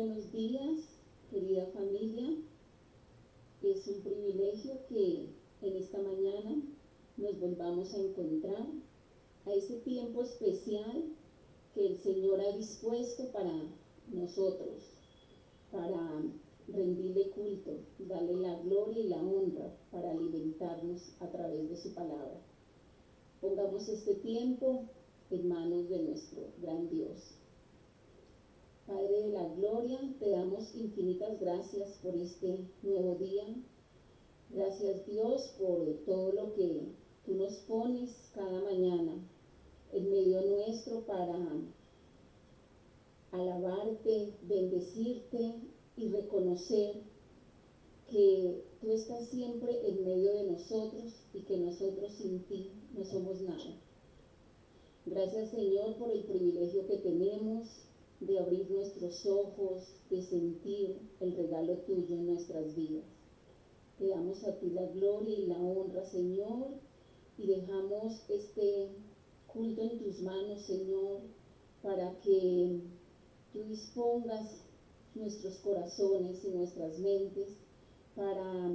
buenos días, querida familia. Es un privilegio que en esta mañana nos volvamos a encontrar a ese tiempo especial que el Señor ha dispuesto para nosotros, para rendirle culto, darle la gloria y la honra, para alimentarnos a través de su palabra. Pongamos este tiempo en manos de nuestro gran Dios. Padre de la gloria, te damos infinitas gracias por este nuevo día. Gracias, Dios, por todo lo que tú nos pones cada mañana en medio nuestro para alabarte, bendecirte y reconocer que tú estás siempre en medio de nosotros y que nosotros sin ti no somos nada. Gracias, Señor, por el privilegio que tenemos de abrir nuestros ojos, de sentir el regalo tuyo en nuestras vidas. Te damos a ti la gloria y la honra, Señor, y dejamos este culto en tus manos, Señor, para que tú dispongas nuestros corazones y nuestras mentes para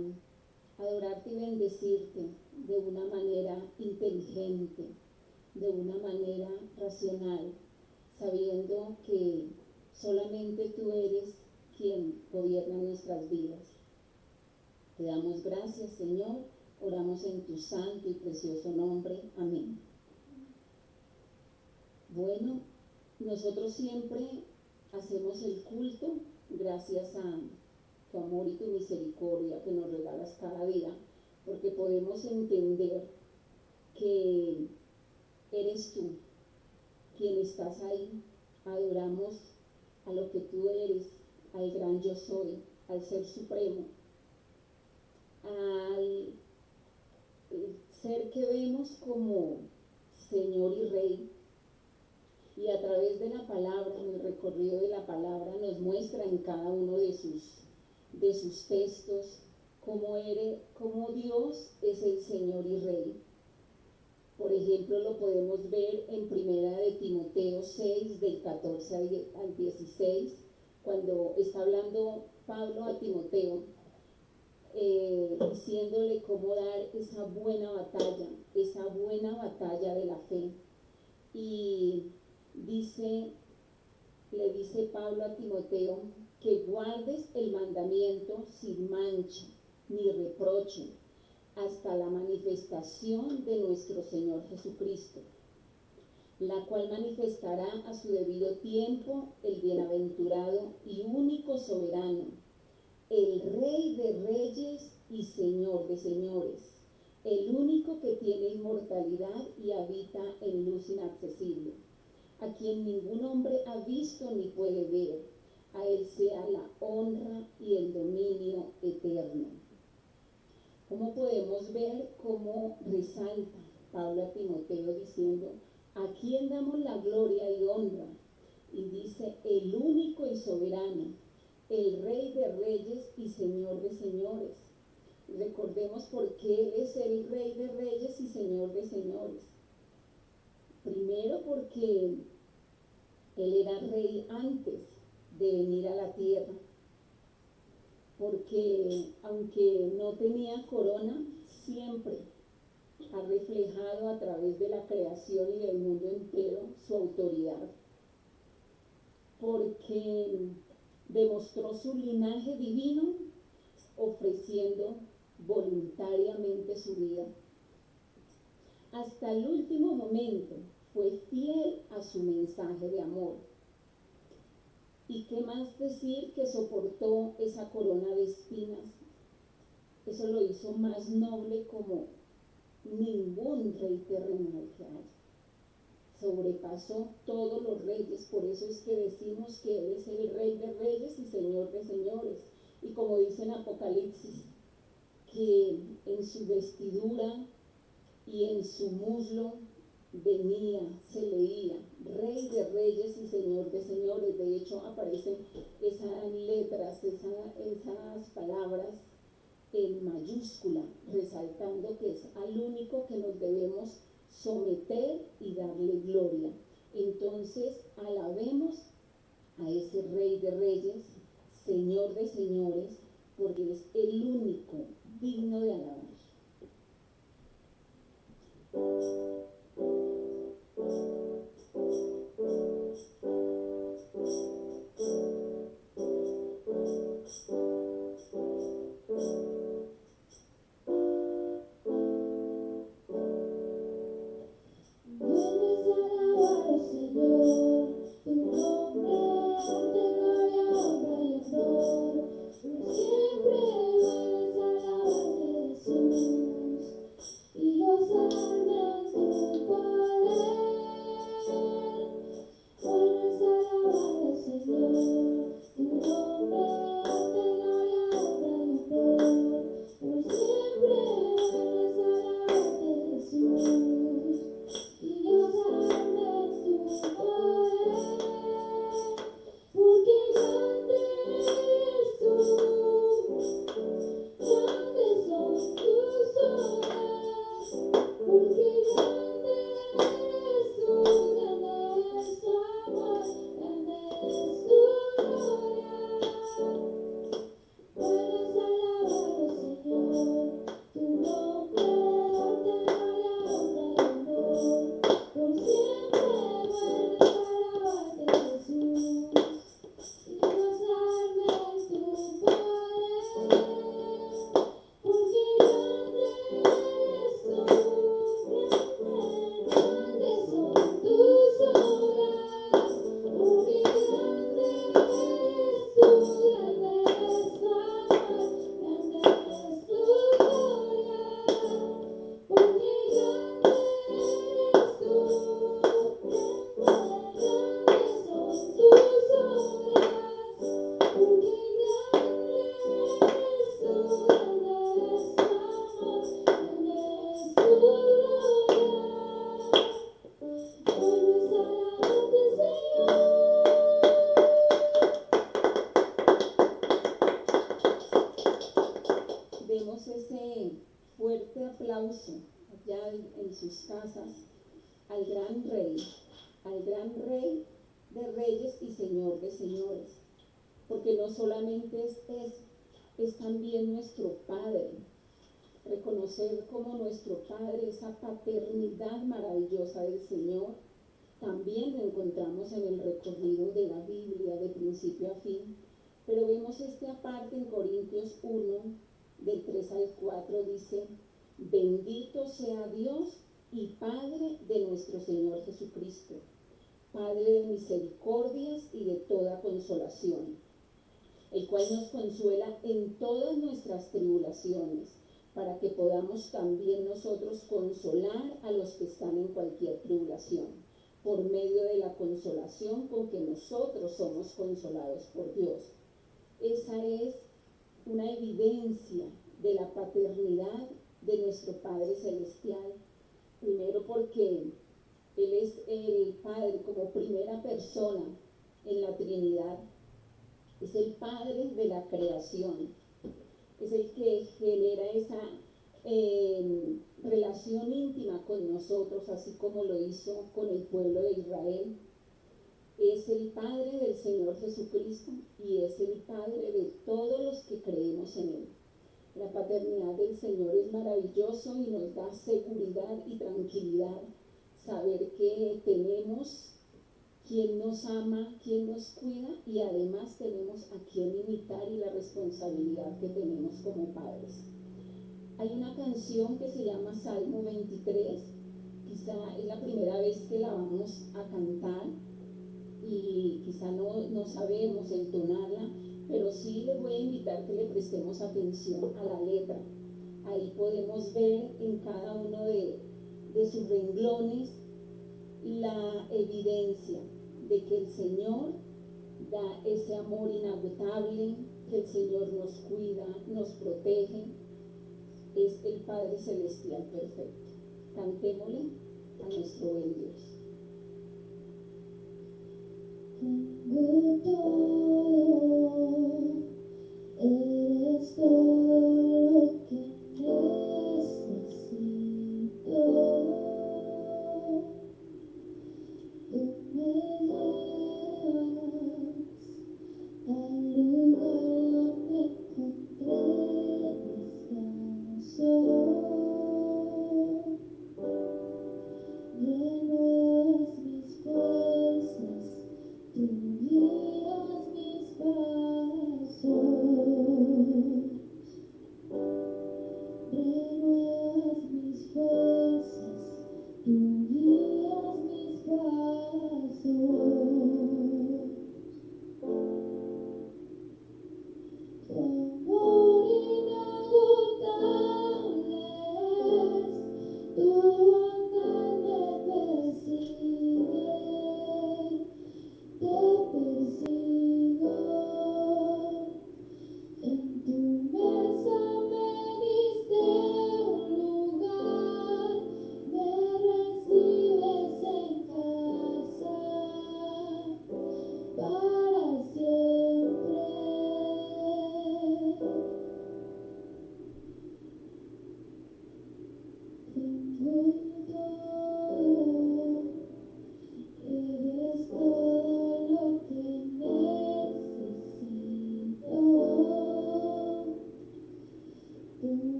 adorarte y bendecirte de una manera inteligente, de una manera racional, sabiendo que solamente tú eres quien gobierna nuestras vidas. Te damos gracias, Señor, oramos en tu santo y precioso nombre. Amén. Bueno, nosotros siempre hacemos el culto gracias a tu amor y tu misericordia que nos regalas cada día, porque podemos entender que eres tú quien estás ahí. Adoramos a lo que tú eres, al gran yo soy, al ser supremo, al ser que vemos como Señor y Rey. Y a través de la palabra, en el recorrido de la palabra, nos muestra en cada uno de sus textos cómo Dios es el Señor y Rey. Por ejemplo, lo podemos ver en Primera de Timoteo 6, del 14 al 16, cuando está hablando Pablo a Timoteo, diciéndole cómo dar esa buena batalla de la fe. Y le dice Pablo a Timoteo que guardes el mandamiento sin mancha ni reproche hasta la manifestación de nuestro Señor Jesucristo, la cual manifestará a su debido tiempo el bienaventurado y único soberano, el Rey de reyes y Señor de señores, el único que tiene inmortalidad y habita en luz inaccesible, a quien ningún hombre ha visto ni puede ver. A él sea la honra y el dominio eterno. ¿Cómo podemos ver cómo resalta Pablo a Timoteo diciendo, a quién damos la gloria y honra? Y dice, el único y soberano, el Rey de reyes y Señor de señores. Recordemos por qué Él es el Rey de reyes y Señor de señores. Primero porque Él era rey antes de venir a la tierra, porque aunque no tenía corona, siempre ha reflejado a través de la creación y del mundo entero su autoridad, porque demostró su linaje divino ofreciendo voluntariamente su vida. Hasta el último momento fue fiel a su mensaje de amor. ¿Y qué más decir que soportó esa corona de espinas? Eso lo hizo más noble como ningún rey terrenal que hay. Sobrepasó todos los reyes, por eso es que decimos que Él es el Rey de reyes y Señor de señores. Y como dice en Apocalipsis, que en su vestidura y en su muslo se leía Rey de reyes y Señor de señores. De hecho aparecen esas letras, esas palabras en mayúscula, resaltando que es al único que nos debemos someter y darle gloria. Entonces alabemos a ese Rey de Reyes, Señor de Señores, porque es el único digno de alabar. Demos ese fuerte aplauso allá en sus casas al gran Rey de Reyes y Señor de Señores, porque no solamente es también nuestro Padre. Reconocer como nuestro Padre esa paternidad maravillosa del Señor, también lo encontramos en el recorrido de la Biblia de principio a fin, pero vemos esta parte en Corintios 1, del 3 al 4, dice: bendito sea Dios y Padre de nuestro Señor Jesucristo, Padre de misericordias y de toda consolación, el cual nos consuela en todas nuestras tribulaciones, para que podamos también nosotros consolar a los que están en cualquier tribulación, por medio de la consolación con que nosotros somos consolados por Dios. Esa es una evidencia de la paternidad de nuestro Padre Celestial. Primero porque Él es el Padre como primera persona en la Trinidad. Es el Padre de la creación. Es el que genera esa relación íntima con nosotros, así como lo hizo con el pueblo de Israel. Es el Padre del Señor Jesucristo y es el Padre de todos los que creemos en Él. La paternidad del Señor es maravilloso y nos da seguridad y tranquilidad saber que tenemos quien nos ama, quien nos cuida, y además tenemos a quien imitar y la responsabilidad que tenemos como padres. Hay una canción que se llama Salmo 23, quizá es la primera vez que la vamos a cantar y quizá no sabemos entonarla, pero sí les voy a invitar que le prestemos atención a la letra. Ahí podemos ver en cada uno de sus renglones la evidencia de que el Señor da ese amor inagotable, que el Señor nos cuida, nos protege. Es el Padre Celestial perfecto. Cantémosle a nuestro buen Dios. Tengo todo, eres todo lo que necesito. Tú me llevas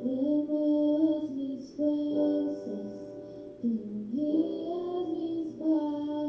Renuevas mis fuerzas, tú guías mis pasos.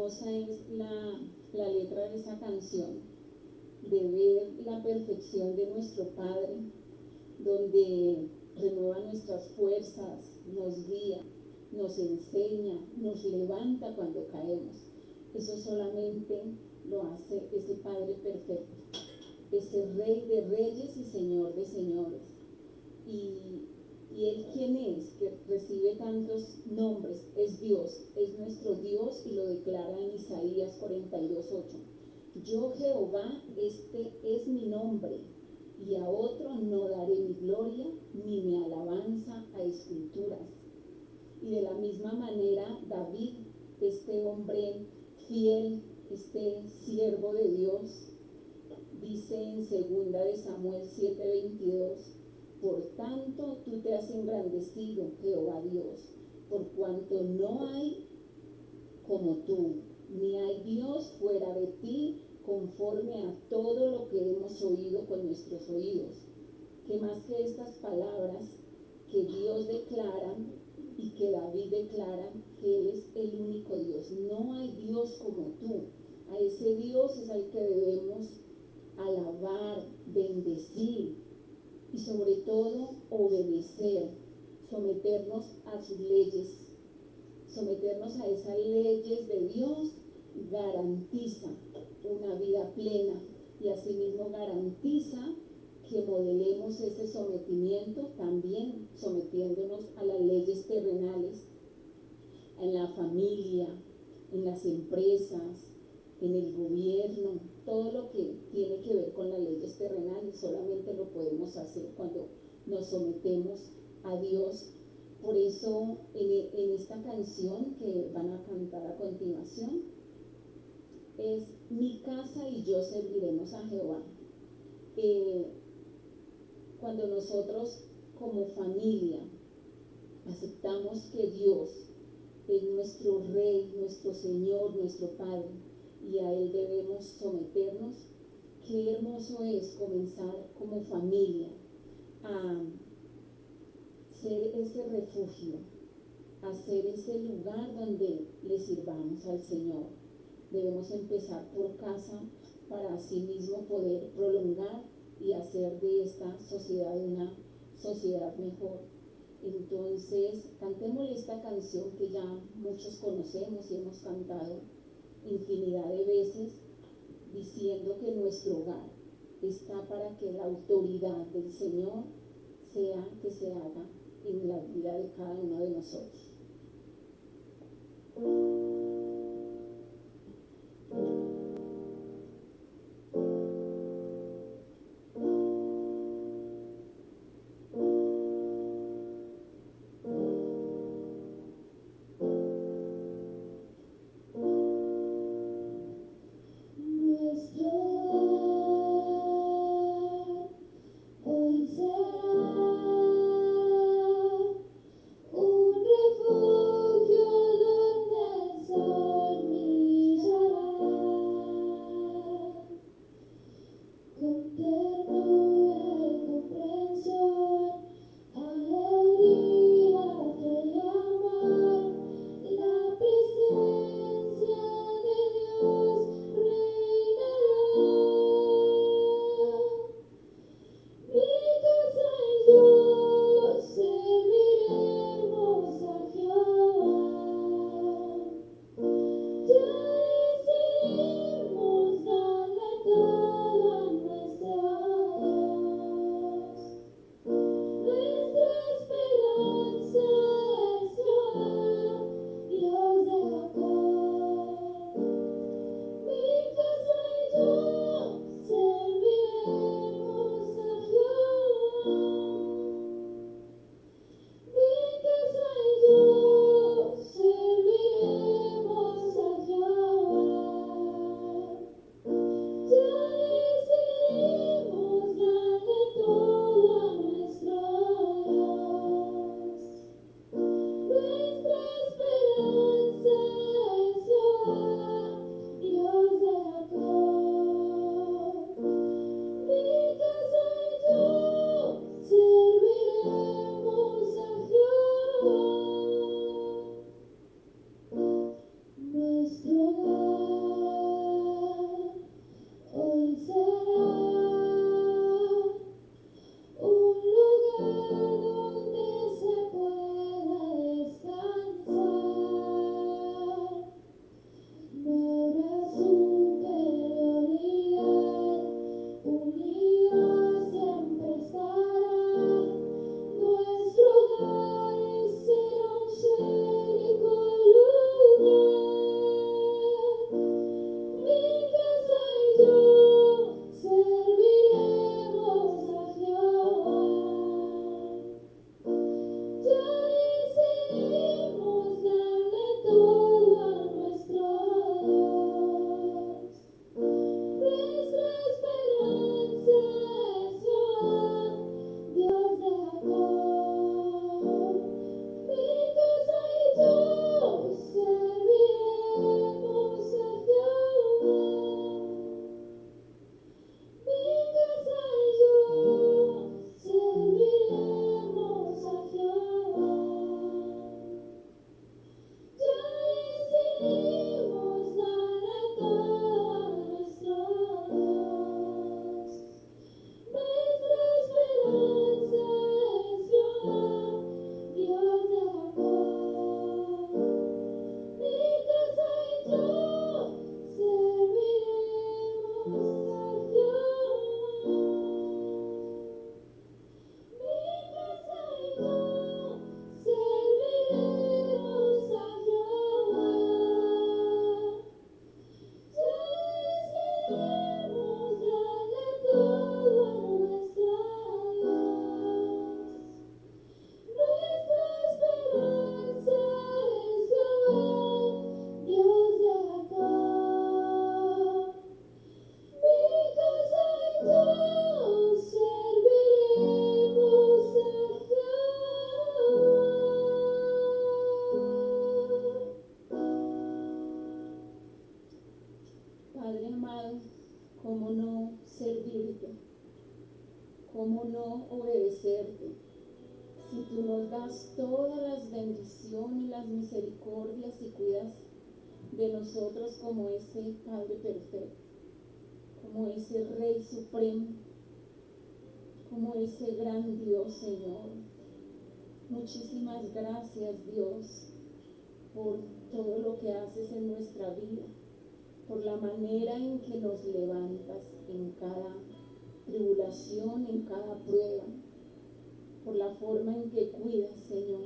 hermosa es la letra de esa canción, de ver la perfección de nuestro Padre, donde renueva nuestras fuerzas, nos guía, nos enseña, nos levanta cuando caemos. Eso solamente lo hace ese Padre perfecto, ese Rey de reyes y Señor de señores. Y Él, ¿quién es? Que recibe tantos nombres. Es Dios, es nuestro Dios, y lo declara en Isaías 42:8. Yo, Jehová, este es mi nombre, y a otro no daré mi gloria ni mi alabanza a esculturas. Y de la misma manera, David, este hombre fiel, este siervo de Dios, dice en 2 Samuel 7:22, por tanto tú te has engrandecido, Jehová Dios, por cuanto no hay como tú, ni hay Dios fuera de ti, conforme a todo lo que hemos oído con nuestros oídos. Que más que estas palabras que Dios declara y que David declara, que Él es el único Dios, no hay Dios como tú. A ese Dios es al que debemos alabar, bendecir y sobre todo obedecer, someternos a sus leyes. Someternos a esas leyes de Dios garantiza una vida plena, y asimismo garantiza que modelemos ese sometimiento también sometiéndonos a las leyes terrenales, en la familia, en las empresas, en el gobierno. Todo lo que tiene que ver con las leyes terrenales solamente lo podemos hacer cuando nos sometemos a Dios. Por eso en esta canción que van a cantar a continuación es mi casa y yo serviremos a Jehová. Cuando nosotros como familia aceptamos que Dios es nuestro Rey, nuestro Señor, nuestro Padre, y a Él debemos someternos, qué hermoso es comenzar como familia a ser ese refugio, a ser ese lugar donde le sirvamos al Señor. Debemos empezar por casa para así mismo poder prolongar y hacer de esta sociedad una sociedad mejor. Entonces, cantemos esta canción que ya muchos conocemos y hemos cantado infinidad de veces, diciendo que nuestro hogar está para que la autoridad del Señor sea que se haga en la vida de cada uno de nosotros. Un refugio donde ¿cómo no obedecerte? Si tú nos das todas las bendiciones, las misericordias y cuidas de nosotros como ese Padre perfecto, como ese Rey supremo, como ese gran Dios, Señor. Muchísimas gracias, Dios, por todo lo que haces en nuestra vida, por la manera en que nos levantas en cada tribulación, en cada prueba, por la forma en que cuidas, Señor,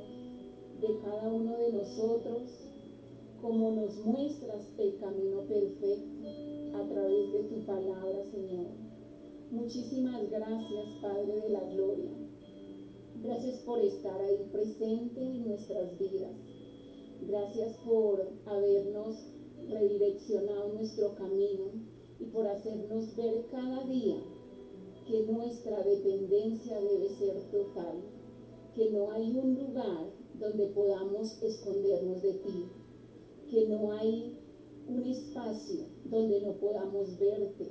de cada uno de nosotros, como nos muestras el camino perfecto a través de tu palabra, Señor. Muchísimas gracias, Padre de la Gloria. Gracias por estar ahí presente en nuestras vidas. Gracias por habernos redireccionado nuestro camino y por hacernos ver cada día que nuestra dependencia debe ser total, que no hay un lugar donde podamos escondernos de ti, que no hay un espacio donde no podamos verte,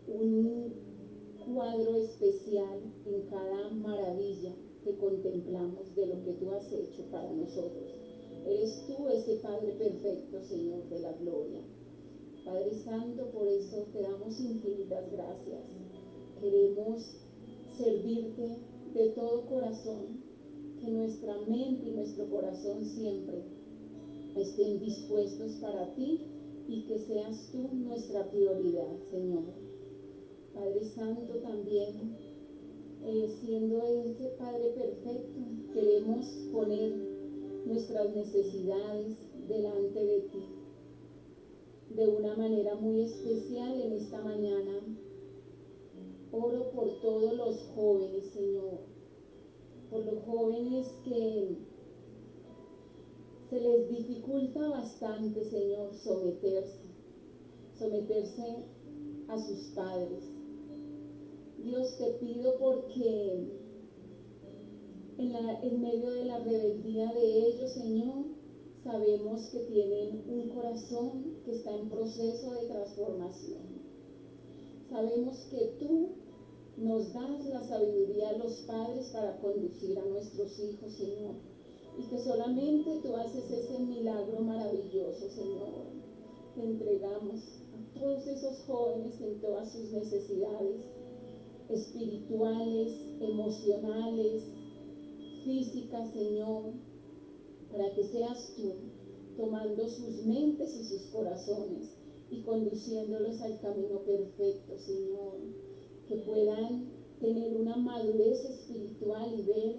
un cuadro especial en cada maravilla que contemplamos de lo que tú has hecho para nosotros. Eres tú ese Padre perfecto, Señor de la gloria. Padre Santo, por eso te damos infinitas gracias. Queremos servirte de todo corazón, que nuestra mente y nuestro corazón siempre estén dispuestos para ti y que seas tú nuestra prioridad, Señor. Padre Santo, también siendo ese Padre perfecto, queremos poner nuestras necesidades delante de ti. De una manera muy especial en esta mañana, oro por todos los jóvenes, Señor, por los jóvenes que se les dificulta bastante, Señor, someterse a sus padres. Dios, te pido porque en medio de la rebeldía de ellos, Señor, sabemos que tienen un corazón que está en proceso de transformación. Sabemos que tú nos das la sabiduría a los padres para conducir a nuestros hijos, Señor, y que solamente tú haces ese milagro maravilloso, Señor. Te entregamos a todos esos jóvenes en todas sus necesidades espirituales, emocionales, físicas, Señor, para que seas tú tomando sus mentes y sus corazones y conduciéndolos al camino perfecto, Señor, que puedan tener una madurez espiritual y ver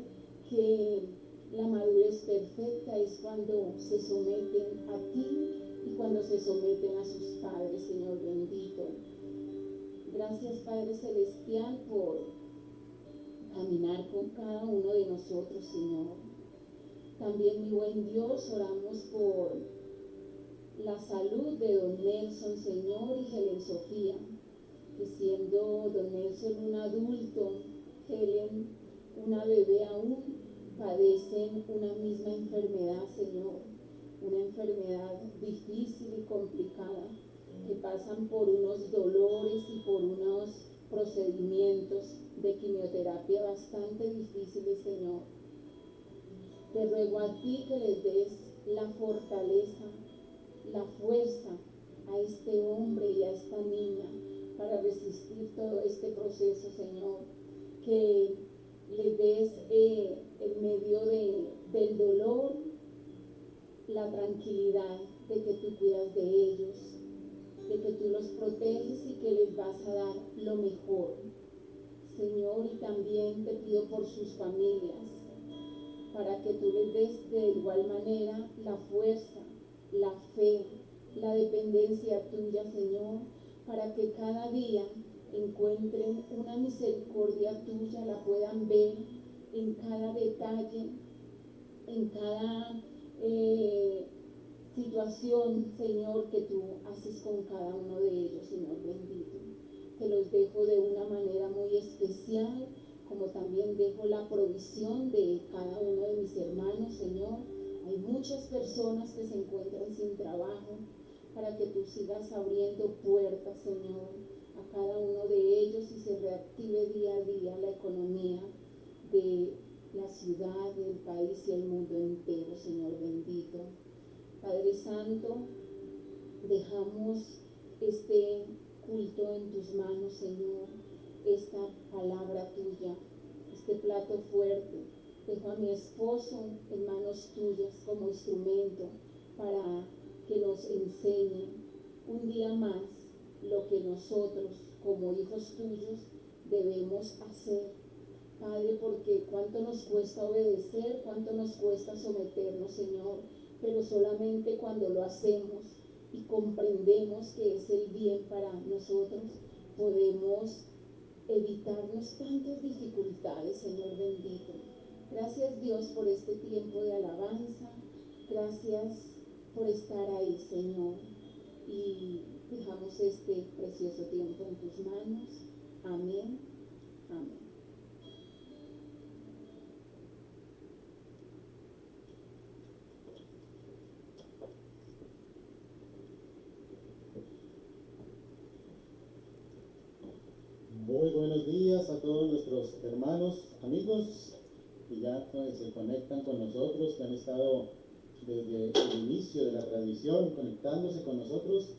que la madurez perfecta es cuando se someten a ti y cuando se someten a sus padres, Señor bendito. Gracias, Padre Celestial, por caminar con cada uno de nosotros, Señor. También, mi buen Dios, oramos por la salud de don Nelson, Señor, y Helen Sofía, que siendo don Nelson un adulto, Helen una bebé aún, padecen una misma enfermedad, Señor, una enfermedad difícil y complicada, que pasan por unos dolores y por unos procedimientos de quimioterapia bastante difíciles, Señor. Te ruego a ti que les des la fortaleza, la fuerza a este hombre y a esta niña para resistir todo este proceso, Señor. Que les des en medio del dolor la tranquilidad de que tú cuidas de ellos, de que tú los proteges y que les vas a dar lo mejor, Señor. Y también te pido por sus familias, para que tú les des de igual manera la fuerza, la fe, la dependencia tuya, Señor, para que cada día encuentren una misericordia tuya, la puedan ver en cada detalle, en cada situación, Señor, que tú haces con cada uno de ellos, Señor bendito. Te los dejo de una manera muy especial, como también dejo la provisión de cada uno de mis hermanos, Señor. Hay muchas personas que se encuentran sin trabajo, para que tú sigas abriendo puertas, Señor, a a cada uno de ellos y se reactive día a día la economía de la ciudad, del país y el mundo entero, Señor bendito. Padre Santo, dejamos este culto en tus manos, Señor, esta palabra tuya, este plato fuerte. Dejo a mi esposo en manos tuyas como instrumento para que nos enseñe un día más lo que nosotros como hijos tuyos debemos hacer. Padre, porque cuánto nos cuesta obedecer, cuánto nos cuesta someternos, Señor, pero solamente cuando lo hacemos y comprendemos que es el bien para nosotros, podemos evitarnos tantas dificultades, Señor bendito. Gracias, Dios, por este tiempo de alabanza. Gracias por estar ahí, Señor. Y dejamos este precioso tiempo en tus manos. Amén. Amén. Muy buenos días a todos nuestros hermanos, amigos que ya se conectan con nosotros, que han estado desde el inicio de la transmisión conectándose con nosotros.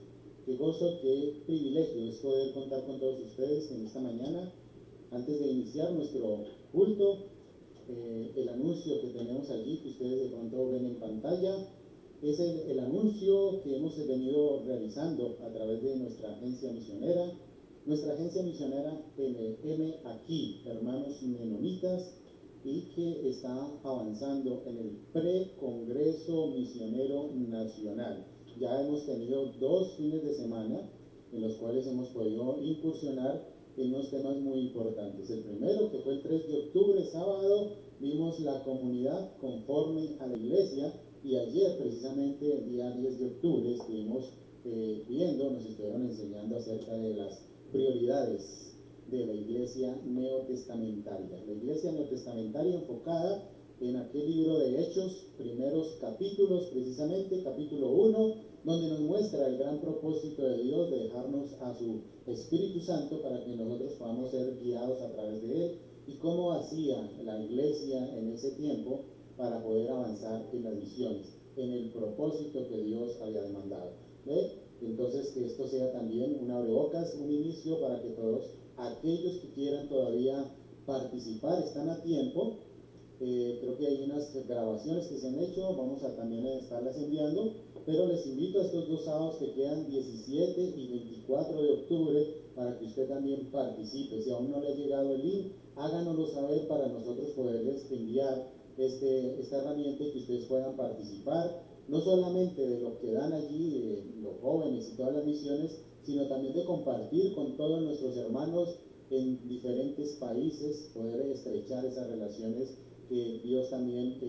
Qué gozo, qué privilegio es poder contar con todos ustedes en esta mañana. Antes de iniciar nuestro culto, el anuncio que tenemos allí, que ustedes de pronto ven en pantalla, es el anuncio que hemos venido realizando a través de nuestra agencia misionera. Nuestra agencia misionera M aquí, hermanos menonitas, y que está avanzando en el pre-congreso misionero nacional. Ya hemos tenido 2 fines de semana en los cuales hemos podido incursionar en unos temas muy importantes. El primero, que fue el 3 de octubre, sábado, vimos la comunidad conforme a la iglesia, y ayer, precisamente el día 10 de octubre, estuvimos nos estuvieron enseñando acerca de las prioridades de la iglesia neotestamentaria. La iglesia neotestamentaria enfocada en aquel libro de Hechos, primeros capítulos, precisamente capítulo 1, donde nos muestra el gran propósito de Dios de dejarnos a su Espíritu Santo para que nosotros podamos ser guiados a través de él, y cómo hacía la iglesia en ese tiempo para poder avanzar en las misiones, en el propósito que Dios había demandado. Entonces, que esto sea también un abrebocas, un inicio para que todos aquellos que quieran todavía participar están a tiempo. Creo que hay unas grabaciones que se han hecho, vamos a también estarlas enviando, pero les invito a estos 2 sábados que quedan, 17 y 24 de octubre, para que usted también participe. Si aún no le ha llegado el link, háganoslo saber para nosotros poderles enviar esta herramienta y que ustedes puedan participar, no solamente de lo que dan allí los jóvenes y todas las misiones, sino también de compartir con todos nuestros hermanos en diferentes países, poder estrechar esas relaciones que Dios también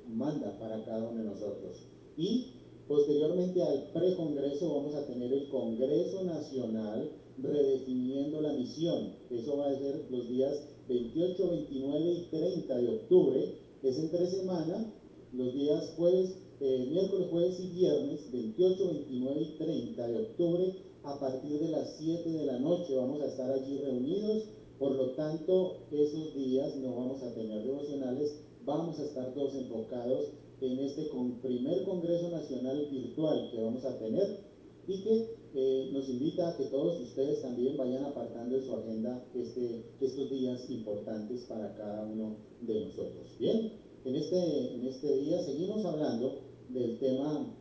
manda para cada uno de nosotros. Y posteriormente al precongreso vamos a tener el Congreso Nacional redefiniendo la misión. Eso va a ser los días 28, 29 y 30 de octubre. Es entre semana, los días miércoles, jueves y viernes, 28, 29 y 30 de octubre, a partir de las 7 de la noche vamos a estar allí reunidos. Por lo tanto, esos días no vamos a tener devocionales, vamos a estar todos enfocados en este primer Congreso Nacional virtual que vamos a tener, y que nos invita a que todos ustedes también vayan apartando en su agenda estos días importantes para cada uno de nosotros. Bien, en este día seguimos hablando del tema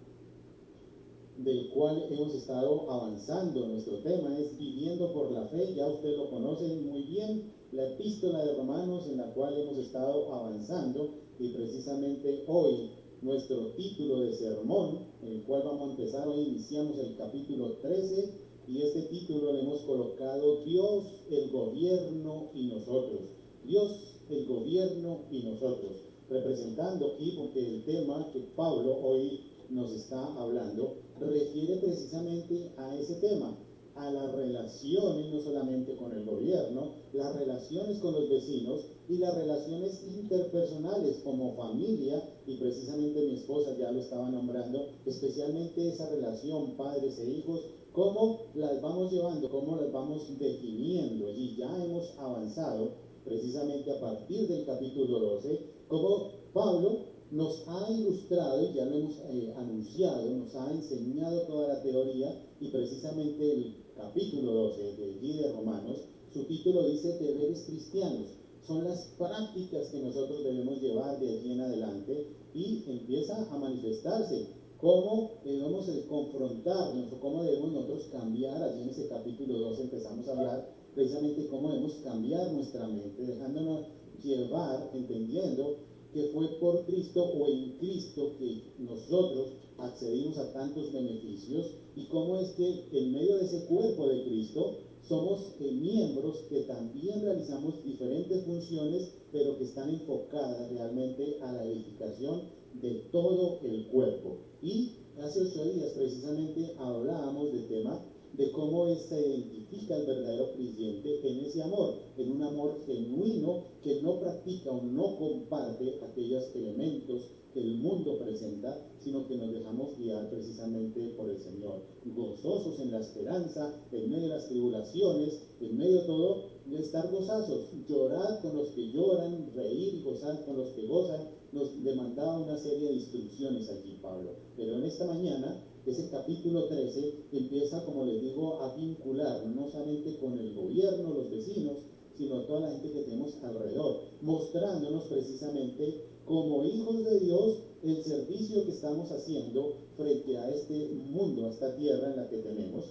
del cual hemos estado avanzando. Nuestro tema es Viviendo por la Fe, ya ustedes lo conocen muy bien, la epístola de Romanos en la cual hemos estado avanzando, y precisamente hoy nuestro título de sermón, en el cual vamos a empezar, hoy iniciamos el capítulo 13, y este título le hemos colocado Dios, el gobierno y nosotros. Dios, el gobierno y nosotros, representando aquí, porque el tema que Pablo hoy nos está hablando refiere precisamente a ese tema, a las relaciones no solamente con el gobierno, las relaciones con los vecinos y las relaciones interpersonales como familia, y precisamente mi esposa ya lo estaba nombrando, especialmente esa relación padres e hijos, ¿Cómo las vamos llevando? ¿Cómo las vamos definiendo? Y ya hemos avanzado precisamente a partir del capítulo 12, como Pablo nos ha ilustrado, y ya lo hemos anunciado, nos ha enseñado toda la teoría, y precisamente el capítulo 12 de allí de Romanos, su título dice deberes cristianos. Son las prácticas que nosotros debemos llevar de allí en adelante, y empieza a manifestarse cómo debemos confrontarnos o cómo debemos nosotros cambiar. Allí en ese capítulo 2 empezamos a hablar precisamente cómo debemos cambiar nuestra mente, dejándonos llevar, entendiendo que fue por Cristo o en Cristo que nosotros accedimos a tantos beneficios, y cómo es que en medio de ese cuerpo de Cristo somos miembros que también realizamos diferentes funciones, pero que están enfocadas realmente a la edificación de todo el cuerpo. Y hace 8 días precisamente hablábamos del tema de cómo se identifica el verdadero creyente en ese amor, en un amor genuino que no practica o no comparte aquellos elementos que el mundo presenta, sino que nos dejamos guiar precisamente por el Señor, gozosos en la esperanza, en medio de las tribulaciones, en medio de todo, de estar gozosos, llorar con los que lloran, reír y gozar con los que gozan. Nos demandaba una serie de instrucciones allí Pablo, pero en esta mañana ese capítulo 13 empieza, como les digo, a vincular no solamente con el gobierno, los vecinos, sino toda la gente que tenemos alrededor, mostrándonos precisamente como hijos de Dios el servicio que estamos haciendo frente a este mundo, a esta tierra en la que tenemos,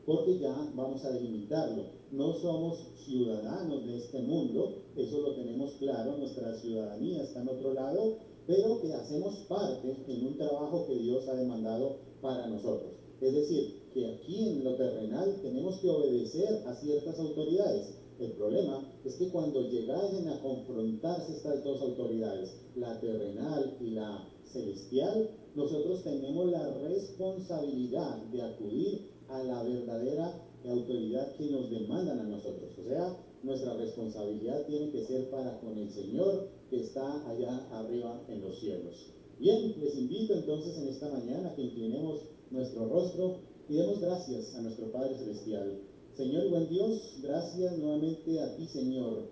porque ya vamos a delimitarlo. No somos ciudadanos de este mundo, eso lo tenemos claro, nuestra ciudadanía está en otro lado, pero que hacemos parte en un trabajo que Dios ha demandado para nosotros. Es decir, que aquí en lo terrenal tenemos que obedecer a ciertas autoridades. El problema es que cuando llegasen a confrontarse estas dos autoridades, la terrenal y la celestial, nosotros tenemos la responsabilidad de acudir a la verdadera autoridad que nos demandan a nosotros. O sea, nuestra responsabilidad tiene que ser para con el Señor que está allá arriba en los cielos. Bien, les invito entonces en esta mañana a que inclinemos nuestro rostro y demos gracias a nuestro Padre Celestial. Señor y buen Dios, gracias nuevamente a ti, Señor,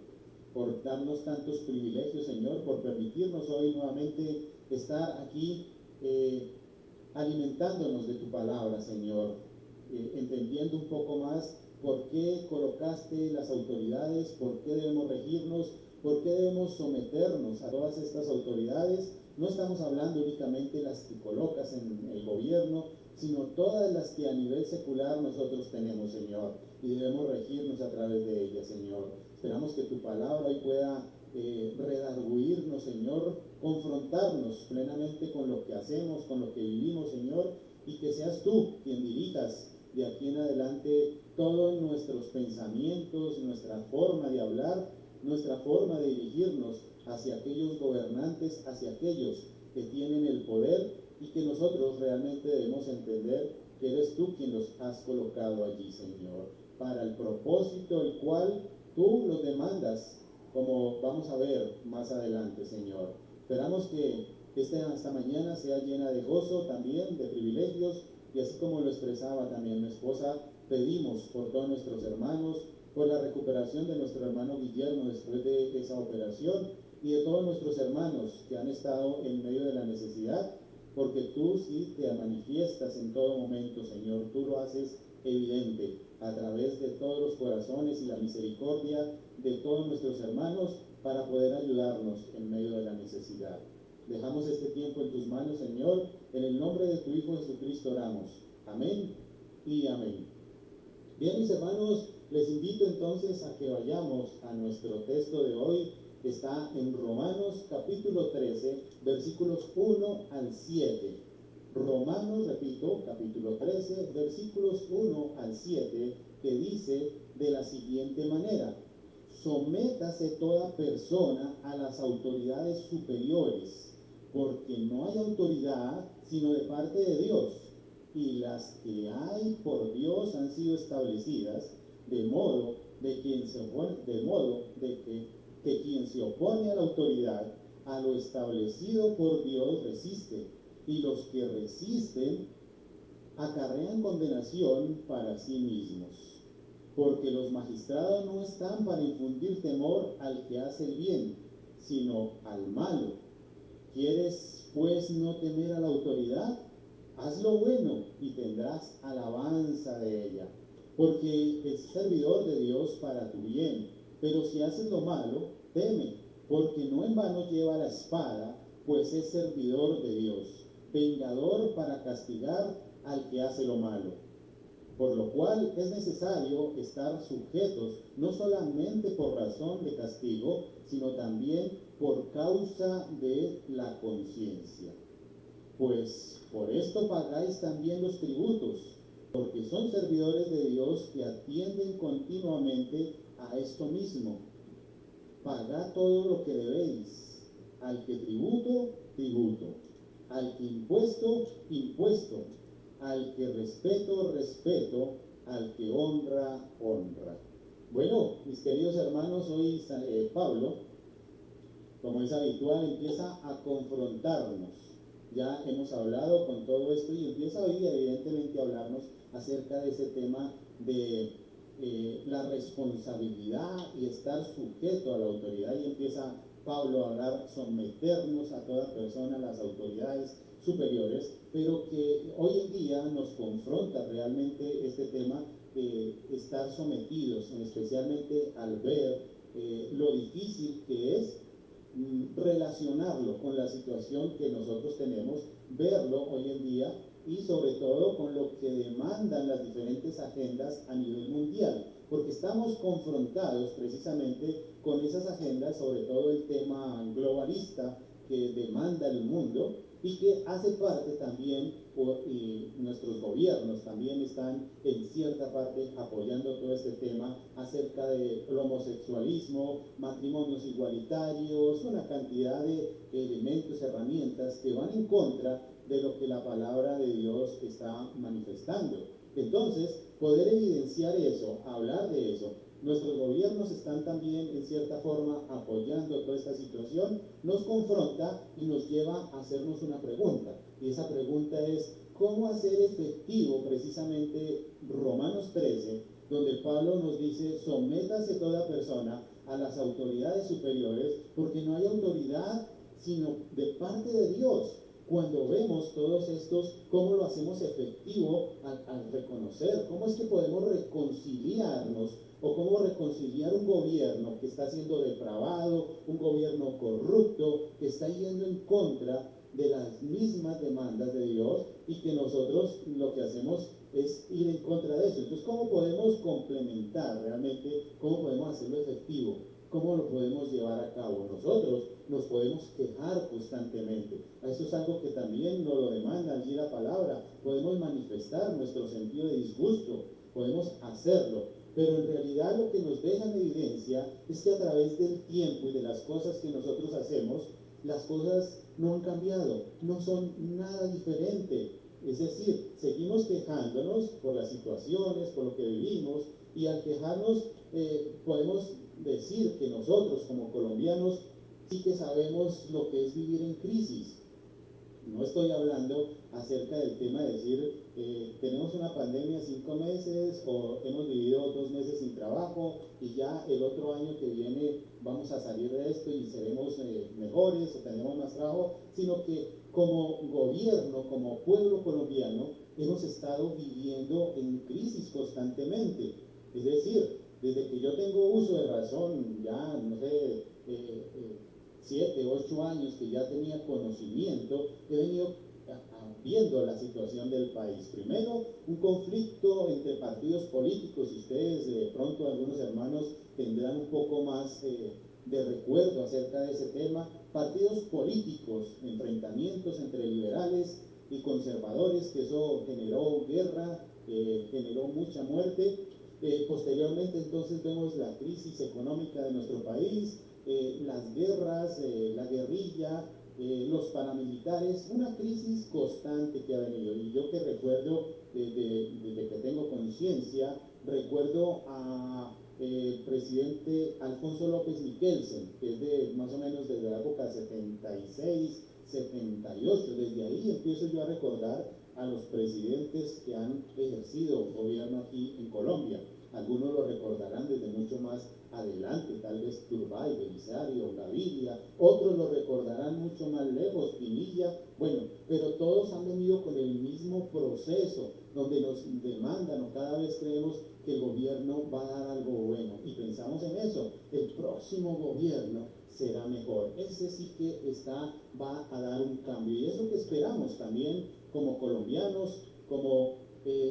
por darnos tantos privilegios, Señor, por permitirnos hoy nuevamente estar aquí alimentándonos de tu palabra, Señor, entendiendo un poco más por qué colocaste las autoridades, por qué debemos regirnos, por qué debemos someternos a todas estas autoridades. No estamos hablando únicamente de las que colocas en el gobierno, sino todas las que a nivel secular nosotros tenemos, Señor, y debemos regirnos a través de ellas, Señor. Esperamos que tu palabra hoy pueda redarguirnos, Señor, confrontarnos plenamente con lo que hacemos, con lo que vivimos, Señor, y que seas tú quien dirijas de aquí en adelante todos nuestros pensamientos, nuestra forma de hablar, nuestra forma de dirigirnos hacia aquellos gobernantes, hacia aquellos que tienen el poder, y que nosotros realmente debemos entender que eres tú quien los has colocado allí, Señor, para el propósito el cual tú los demandas, como vamos a ver más adelante, Señor. Esperamos que esta mañana sea llena de gozo también, de privilegios, y así como lo expresaba también mi esposa, pedimos por todos nuestros hermanos, por la recuperación de nuestro hermano Guillermo después de esa operación, y de todos nuestros hermanos que han estado en medio de la necesidad, porque tú sí te manifiestas en todo momento, Señor. Tú lo haces evidente a través de todos los corazones y la misericordia de todos nuestros hermanos para poder ayudarnos en medio de la necesidad. Dejamos este tiempo en tus manos, Señor. En el nombre de tu Hijo Jesucristo oramos. Amén y amén. Bien, mis hermanos, les invito entonces a que vayamos a nuestro texto de hoy, que está en Romanos capítulo 13, versículos 1 al 7. Romanos, repito, capítulo 13, versículos 1 al 7, que dice de la siguiente manera: sométase toda persona a las autoridades superiores, porque no hay autoridad sino de parte de Dios, y las que hay por Dios han sido establecidas, de modo que quien se opone a la autoridad, a lo establecido por Dios resiste, y los que resisten acarrean condenación para sí mismos, porque los magistrados no están para infundir temor al que hace el bien, sino al malo. ¿Quieres, pues, no temer a la autoridad? Haz lo bueno y tendrás alabanza de ella, porque es servidor de Dios para tu bien. Pero si haces lo malo, teme, porque no en vano lleva la espada, pues es servidor de Dios, vengador para castigar al que hace lo malo. Por lo cual es necesario estar sujetos, no solamente por razón de castigo, sino también por causa de la conciencia. Pues por esto pagáis también los tributos, porque son servidores de Dios que atienden continuamente a esto mismo. Pagad todo lo que debéis, al que tributo, tributo, al que impuesto, impuesto, al que respeto, respeto, al que honra, honra. Bueno, mis queridos hermanos, hoy Pablo, como es habitual, empieza a confrontarnos. Ya hemos hablado con todo esto y empieza hoy evidentemente a hablarnos acerca de ese tema de la responsabilidad y estar sujeto a la autoridad, y empieza Pablo a hablar, someternos a toda persona, a las autoridades superiores, pero que hoy en día nos confronta realmente este tema de estar sometidos, especialmente al ver lo difícil que es relacionarlo con la situación que nosotros tenemos, verlo hoy en día y sobre todo con lo que demandan las diferentes agendas a nivel mundial, porque estamos confrontados precisamente con esas agendas, sobre todo el tema globalista que demanda el mundo y que hace parte también, y nuestros gobiernos también están en cierta parte apoyando todo este tema acerca del homosexualismo, matrimonios igualitarios, una cantidad de elementos, herramientas que van en contra de lo que la palabra de Dios está manifestando. Entonces, poder evidenciar eso, hablar de eso, nuestros gobiernos están también en cierta forma apoyando toda esta situación, nos confronta y nos lleva a hacernos una pregunta. Y esa pregunta es, ¿cómo hacer efectivo precisamente Romanos 13, donde Pablo nos dice, sométase toda persona a las autoridades superiores, porque no hay autoridad sino de parte de Dios? Cuando vemos todos estos, ¿cómo lo hacemos efectivo al reconocer? ¿Cómo es que podemos reconciliarnos o cómo reconciliar un gobierno que está siendo depravado, un gobierno corrupto, que está yendo en contra de las mismas demandas de Dios y que nosotros lo que hacemos es ir en contra de eso? Entonces, ¿cómo podemos complementar realmente? ¿Cómo podemos hacerlo efectivo? ¿Cómo lo podemos llevar a cabo? Nosotros nos podemos quejar constantemente. Eso es algo que también nos lo demanda allí la palabra. Podemos manifestar nuestro sentido de disgusto, podemos hacerlo, pero en realidad lo que nos deja en evidencia es que a través del tiempo y de las cosas que nosotros hacemos, las cosas no han cambiado, no son nada diferente. Es decir, seguimos quejándonos por las situaciones, por lo que vivimos, y al quejarnos podemos decir que nosotros como colombianos sí que sabemos lo que es vivir en crisis. No estoy hablando acerca del tema de decir tenemos una pandemia 5 meses o hemos vivido 2 meses sin trabajo y ya el otro año que viene vamos a salir de esto y seremos mejores o tendremos más trabajo, sino que como gobierno, como pueblo colombiano, hemos estado viviendo en crisis constantemente. Es decir, desde que yo tengo uso de razón, ya no sé, 7, 8 años que ya tenía conocimiento, he venido viendo la situación del país. Primero, un conflicto entre partidos políticos, y ustedes de pronto algunos hermanos tendrán un poco más de recuerdo acerca de ese tema. Partidos políticos, enfrentamientos entre liberales y conservadores, que eso generó guerra, generó mucha muerte. Posteriormente entonces vemos la crisis económica de nuestro país, las guerras, la guerrilla, los paramilitares, una crisis constante que ha venido. Y yo que recuerdo, desde que tengo conciencia, recuerdo a presidente Alfonso López Michelsen, que es de más o menos desde la época 76, 78, desde ahí empiezo yo a recordar a los presidentes que han ejercido gobierno aquí en Colombia. Algunos lo recordarán desde mucho más adelante, tal vez Turbay, Belisario, Gaviria, otros lo recordarán mucho más lejos, Pinilla, bueno, pero todos han venido con el mismo proceso, donde nos demandan o cada vez creemos que el gobierno va a dar algo bueno y pensamos en eso, el próximo gobierno será mejor, ese sí que va a dar un cambio y es lo que esperamos también como colombianos, como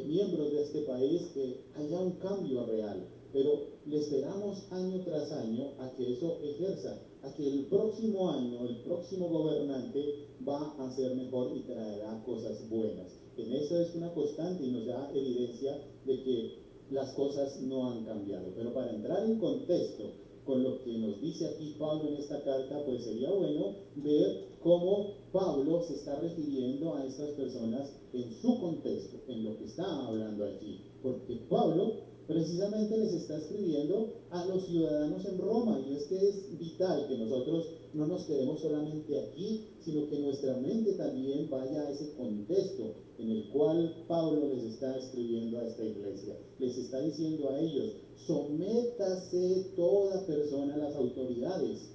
miembros de este país, que haya un cambio real, pero le esperamos año tras año a que eso ejerza, a que el próximo año, el próximo gobernante va a ser mejor y traerá cosas buenas. En eso es una constante y nos da evidencia de que las cosas no han cambiado. Pero para entrar en contexto con lo que nos dice aquí Pablo en esta carta, pues sería bueno ver cómo Pablo se está refiriendo a estas personas en su contexto, en lo que está hablando allí. Porque Pablo precisamente les está escribiendo a los ciudadanos en Roma, y es que es vital que nosotros no nos quedemos solamente aquí, sino que nuestra mente también vaya a ese contexto en el cual Pablo les está escribiendo a esta iglesia. Les está diciendo a ellos: sométase toda persona a las autoridades,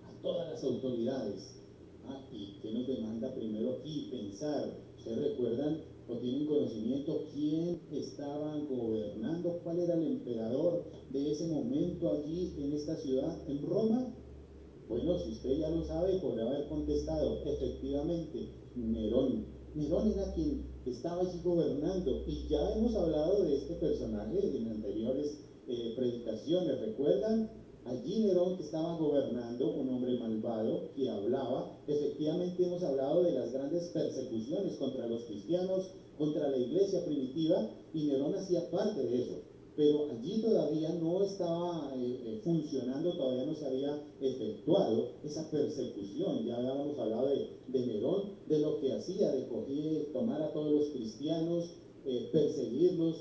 a todas las autoridades. ¿Y qué nos demanda primero aquí? Pensar. ¿Ustedes recuerdan o tienen conocimiento quién estaba gobernando? ¿Cuál era el emperador de ese momento allí en esta ciudad, en Roma? Bueno, si usted ya lo sabe, podrá haber contestado: efectivamente, Nerón. Nerón era quien estaba allí gobernando, y ya hemos hablado de este personaje en anteriores predicaciones. ¿Recuerdan? Allí Nerón, que estaba gobernando, un hombre malvado que hablaba. Efectivamente hemos hablado de las grandes persecuciones contra los cristianos, contra la iglesia primitiva, y Nerón hacía parte de eso. Pero allí todavía no estaba funcionando, todavía no se había efectuado esa persecución. Ya habíamos hablado de Nerón, de lo que hacía, de tomar a todos los cristianos, perseguirlos,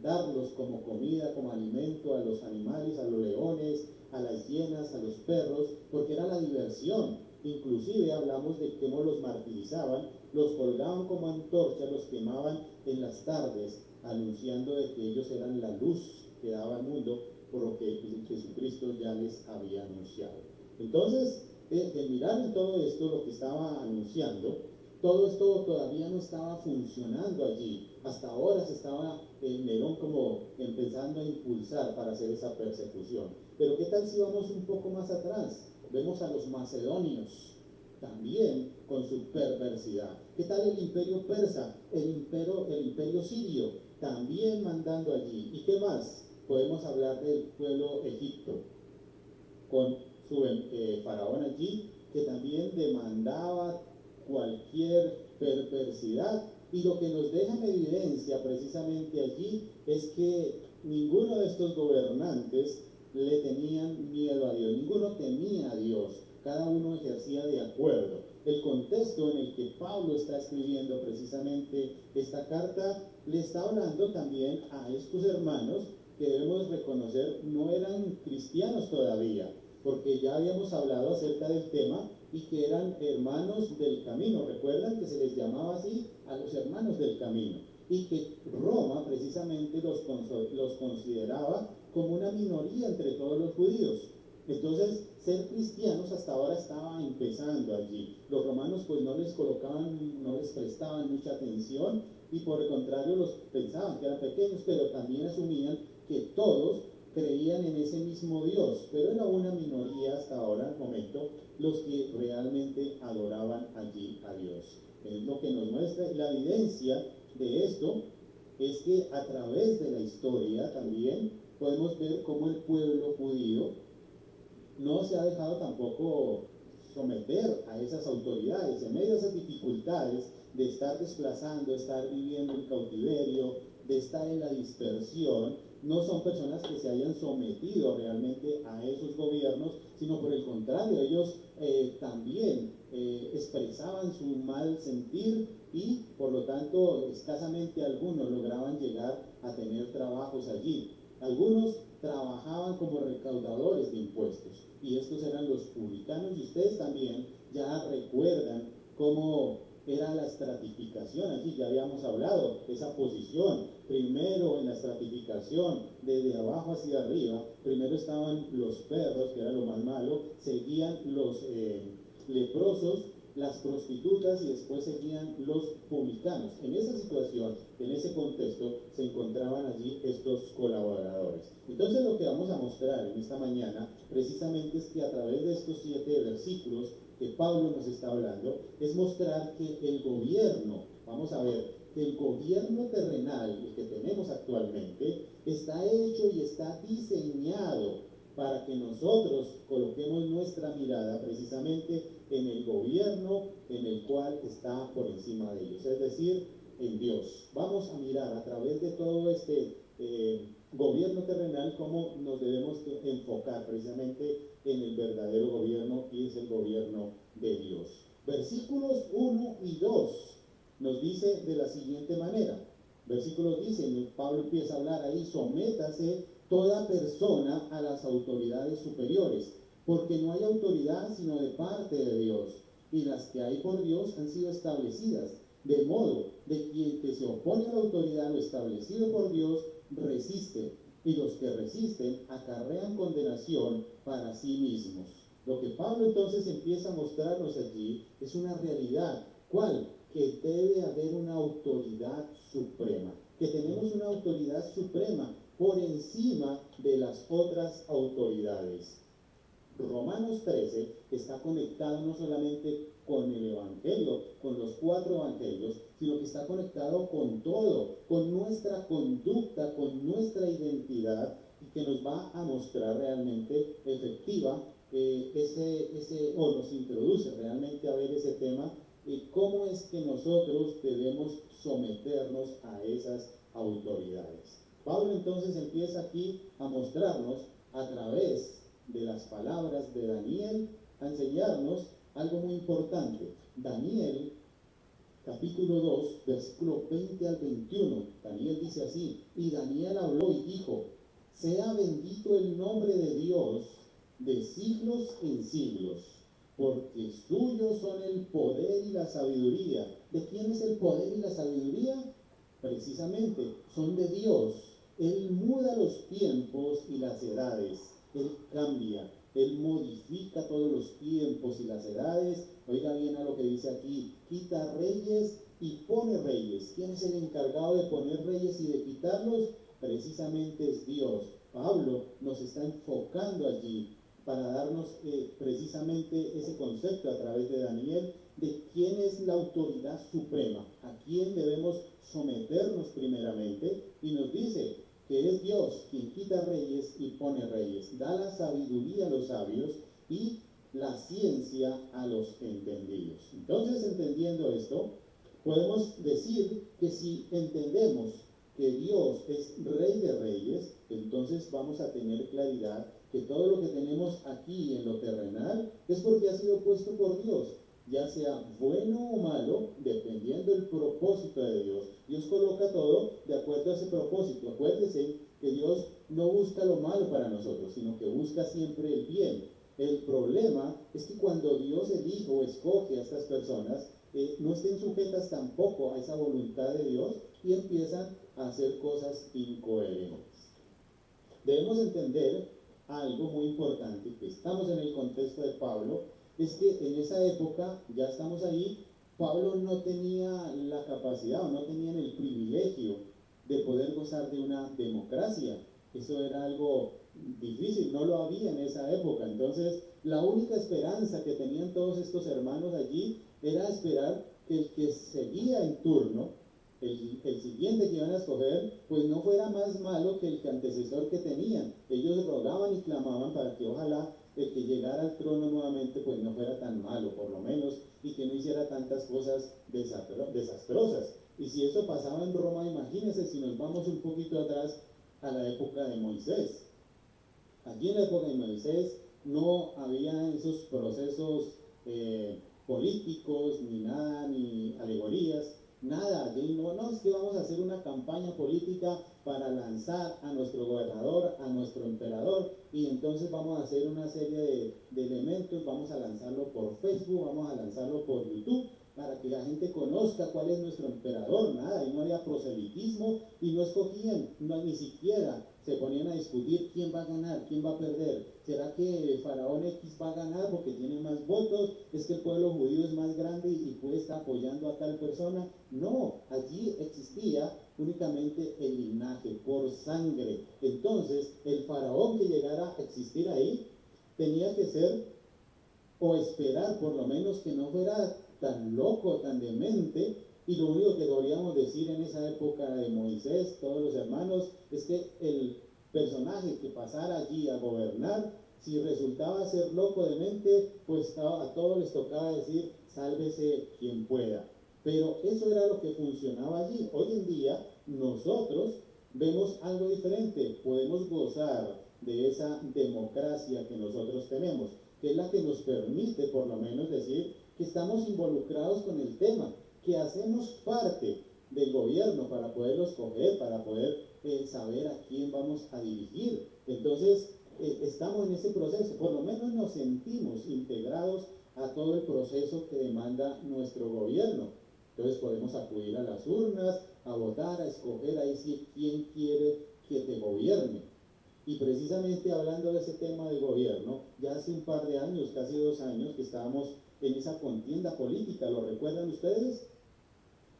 darlos como comida, como alimento a los animales, a los leones, a las hienas, a los perros, porque era la diversión. Inclusive hablamos de cómo los martirizaban, los colgaban como antorchas, los quemaban en las tardes, anunciando de que ellos eran la luz que daba al mundo, por lo que Jesucristo ya les había anunciado. Entonces, de mirar en todo esto, lo que estaba anunciando, todo esto todavía no estaba funcionando allí. Hasta ahora se estaba Nerón como empezando a impulsar para hacer esa persecución. Pero ¿qué tal si vamos un poco más atrás? Vemos a los macedonios, también con su perversidad. ¿Qué tal el imperio persa? El imperio sirio, también mandando allí. ¿Y qué más? Podemos hablar del pueblo egipto, con su faraón allí, que también demandaba cualquier perversidad. Y lo que nos deja en evidencia precisamente allí es que ninguno de estos gobernantes le tenían miedo a Dios, ninguno temía a Dios, cada uno ejercía de acuerdo. El contexto en el que Pablo está escribiendo precisamente esta carta le está hablando también a estos hermanos que debemos reconocer no eran cristianos todavía, porque ya habíamos hablado acerca del tema y que eran hermanos del camino. Recuerdan que se les llamaba así a los hermanos del camino, y que Roma precisamente los consideraba como una minoría entre todos los judíos. Entonces, ser cristianos hasta ahora estaba empezando allí. Los romanos pues no les prestaban mucha atención, y por el contrario los pensaban que eran pequeños, pero también asumían que todos creían en ese mismo Dios, pero era una minoría hasta ahora, al momento, los que realmente adoraban allí a Dios. Es lo que nos muestra. La evidencia de esto es que a través de la historia también podemos ver cómo el pueblo judío no se ha dejado tampoco someter a esas autoridades en medio de esas dificultades de estar desplazando, de estar viviendo en cautiverio, de estar en la dispersión. No son personas que se hayan sometido realmente a esos gobiernos, sino por el contrario, ellos también expresaban su mal sentir, y por lo tanto escasamente algunos lograban llegar a tener trabajos allí. Algunos trabajaban como recaudadores de impuestos, y estos eran los publicanos, y ustedes también ya recuerdan cómo era la estratificación. Aquí ya habíamos hablado, esa posición. Primero en la estratificación, desde abajo hacia arriba, primero estaban los perros, que era lo más malo, seguían los leprosos, las prostitutas y después seguían los publicanos. En esa situación, en ese contexto, se encontraban allí estos colaboradores. Entonces lo que vamos a mostrar en esta mañana precisamente es que a través de estos 7 versículos que Pablo nos está hablando, es mostrar que el gobierno, vamos a ver, que el gobierno terrenal, el que tenemos actualmente, está hecho y está diseñado para que nosotros coloquemos nuestra mirada precisamente en el gobierno en el cual está por encima de ellos, es decir, en Dios. Vamos a mirar a través de todo este gobierno terrenal cómo nos debemos enfocar precisamente en el verdadero gobierno, y es el gobierno de Dios. Versículos 1 y 2 nos dice de la siguiente manera. Versículos dicen, Pablo empieza a hablar ahí: sométase toda persona a las autoridades superiores, porque no hay autoridad sino de parte de Dios, y las que hay por Dios han sido establecidas, de modo de quien que se opone a la autoridad lo establecido por Dios resiste, y los que resisten acarrean condenación para sí mismos. Lo que Pablo entonces empieza a mostrarnos allí es una realidad. ¿Cuál? Que debe haber una autoridad suprema, que tenemos una autoridad suprema por encima de las otras autoridades. Romanos 13 está conectado no solamente con el Evangelio, con los 4 Evangelios, sino que está conectado con todo, con nuestra conducta, con nuestra identidad, y que nos va a mostrar realmente efectiva o nos introduce realmente a ver ese tema, y cómo es que nosotros debemos someternos a esas autoridades. Pablo entonces empieza aquí a mostrarnos a través de las palabras de Daniel, a enseñarnos algo muy importante. Daniel, capítulo 2, versículo 20 al 21, Daniel dice así: y Daniel habló y dijo: sea bendito el nombre de Dios de siglos en siglos, porque suyos son el poder y la sabiduría. ¿De quién es el poder y la sabiduría? Precisamente son de Dios. Él muda los tiempos y las edades. Él cambia, Él modifica todos los tiempos y las edades. Oiga bien a lo que dice aquí: quita reyes y pone reyes. ¿Quién es el encargado de poner reyes y de quitarlos? Precisamente es Dios. Pablo nos está enfocando allí para darnos precisamente ese concepto a través de Daniel, de quién es la autoridad suprema, a quién debemos someternos primeramente, y nos dice que es Dios quien quita reyes y pone reyes, da la sabiduría a los sabios y la ciencia a los entendidos. Entonces, entendiendo esto, podemos decir que si entendemos que Dios es Rey de Reyes, entonces vamos a tener claridad que todo lo que tenemos aquí en lo terrenal es porque ha sido puesto por Dios, ya sea bueno o malo, dependiendo del propósito de Dios. Dios coloca todo de acuerdo a ese propósito. Acuérdese que Dios no busca lo malo para nosotros, sino que busca siempre el bien. El problema es que cuando Dios elige o escoge a estas personas, no estén sujetas tampoco a esa voluntad de Dios y empiezan a hacer cosas incoherentes. Debemos entender algo muy importante, que estamos en el contexto de Pablo, es que en esa época, ya estamos ahí, Pablo no tenía la capacidad o no tenía el privilegio de poder gozar de una democracia. Eso era algo difícil, no lo había en esa época. Entonces, la única esperanza que tenían todos estos hermanos allí era esperar que el que seguía en turno, el siguiente que iban a escoger, pues no fuera más malo que el antecesor que tenían. Ellos rogaban y clamaban para que ojalá el que llegara al trono nuevamente pues no fuera tan malo, por lo menos, y que no hiciera tantas cosas desastrosas. Y si eso pasaba en Roma, imagínense si nos vamos un poquito atrás a la época de Moisés. Allí en la época de Moisés no había esos procesos políticos, ni nada, ni alegorías, nada. No es que vamos a hacer una campaña política para lanzar a nuestro gobernador, a nuestro emperador, y entonces vamos a hacer una serie de elementos, vamos a lanzarlo por Facebook, vamos a lanzarlo por YouTube, para que la gente conozca cuál es nuestro emperador, nada, y no había proselitismo, y no escogían, ni siquiera se ponían a discutir quién va a ganar, quién va a perder. ¿Será que Faraón X va a ganar porque tiene más votos? ¿Es que el pueblo judío es más grande y puede estar apoyando a tal persona? No, allí existía únicamente el linaje, por sangre. Entonces, el faraón que llegara a existir ahí tenía que ser, o esperar por lo menos, que no fuera tan loco, tan demente. Y lo único que deberíamos decir en esa época de Moisés, todos los hermanos, es que el personaje que pasara allí a gobernar, si resultaba ser loco, demente, pues a todos les tocaba decir, sálvese quien pueda. Pero eso era lo que funcionaba allí. Hoy en día nosotros vemos algo diferente, podemos gozar de esa democracia que nosotros tenemos, que es la que nos permite por lo menos decir que estamos involucrados con el tema, que hacemos parte del gobierno para poderlo escoger, para poder saber a quién vamos a dirigir. Entonces, estamos en ese proceso, por lo menos nos sentimos integrados a todo el proceso que demanda nuestro gobierno. Entonces podemos acudir a las urnas, a votar, a escoger ahí sí quién quiere que te gobierne. Y precisamente hablando de ese tema de gobierno, ya hace un par de años, casi 2 años, que estábamos en esa contienda política, ¿lo recuerdan ustedes?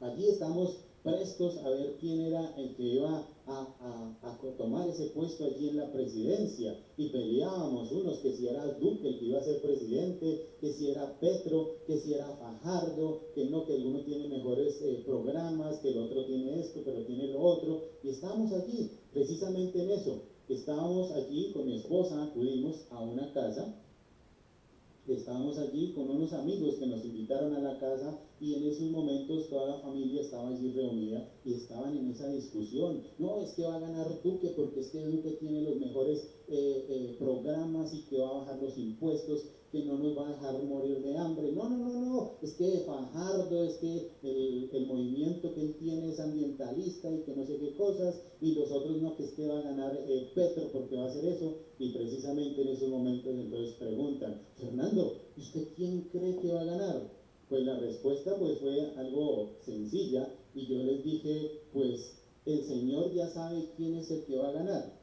Allí estamos prestos a ver quién era el que iba a tomar ese puesto allí en la presidencia, y peleábamos unos que si era Duque el que iba a ser presidente, que si era Petro, que si era Fajardo, que no, que el uno tiene mejores programas, que el otro tiene esto, pero tiene lo otro, y estábamos allí precisamente en eso. Estábamos allí con mi esposa, acudimos a una casa. Estábamos allí con unos amigos que nos invitaron a la casa, y en esos momentos toda la familia estaba allí reunida y estaban en esa discusión. No, es que va a ganar Duque porque es que Duque tiene los mejores programas y que va a bajar los impuestos, que no nos va a dejar morir de hambre. No, es que Fajardo, es que el movimiento que él tiene es ambientalista y que no sé qué cosas, y los otros no, que es que va a ganar Petro porque va a hacer eso. Y precisamente en esos momentos entonces preguntan, Fernando, ¿y usted quién cree que va a ganar? Pues la respuesta pues fue algo sencilla, y yo les dije, pues el Señor ya sabe quién es el que va a ganar.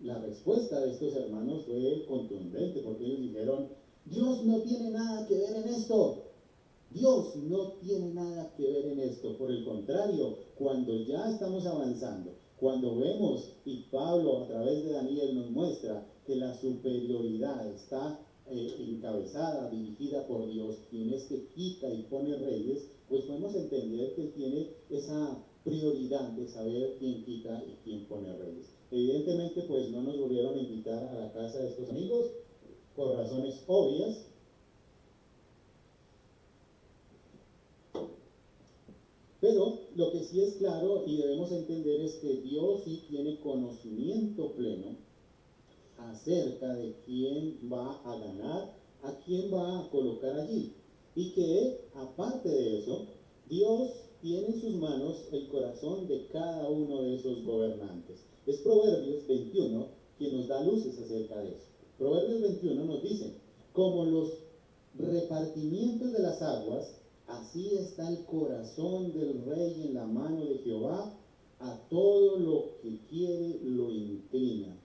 La respuesta de estos hermanos fue contundente, porque ellos dijeron, Dios no tiene nada que ver en esto. Dios no tiene nada que ver en esto. Por el contrario, cuando ya estamos avanzando, cuando vemos, y Pablo a través de Daniel nos muestra que la superioridad está encabezada, dirigida por Dios, quien es que quita y pone reyes, pues podemos entender que Él tiene esa prioridad de saber quién quita y quién pone reyes. Evidentemente, pues no nos volvieron a invitar a la casa de estos amigos, por razones obvias. Pero lo que sí es claro y debemos entender es que Dios sí tiene conocimiento pleno acerca de quién va a ganar, a quién va a colocar allí. Y que aparte de eso, Dios tiene en sus manos el corazón de cada uno de esos gobernantes. Es Proverbios 21 quien nos da luces acerca de eso. Proverbios 21 nos dice, como los repartimientos de las aguas, así está el corazón del rey en la mano de Jehová, a todo lo que quiere lo inclina.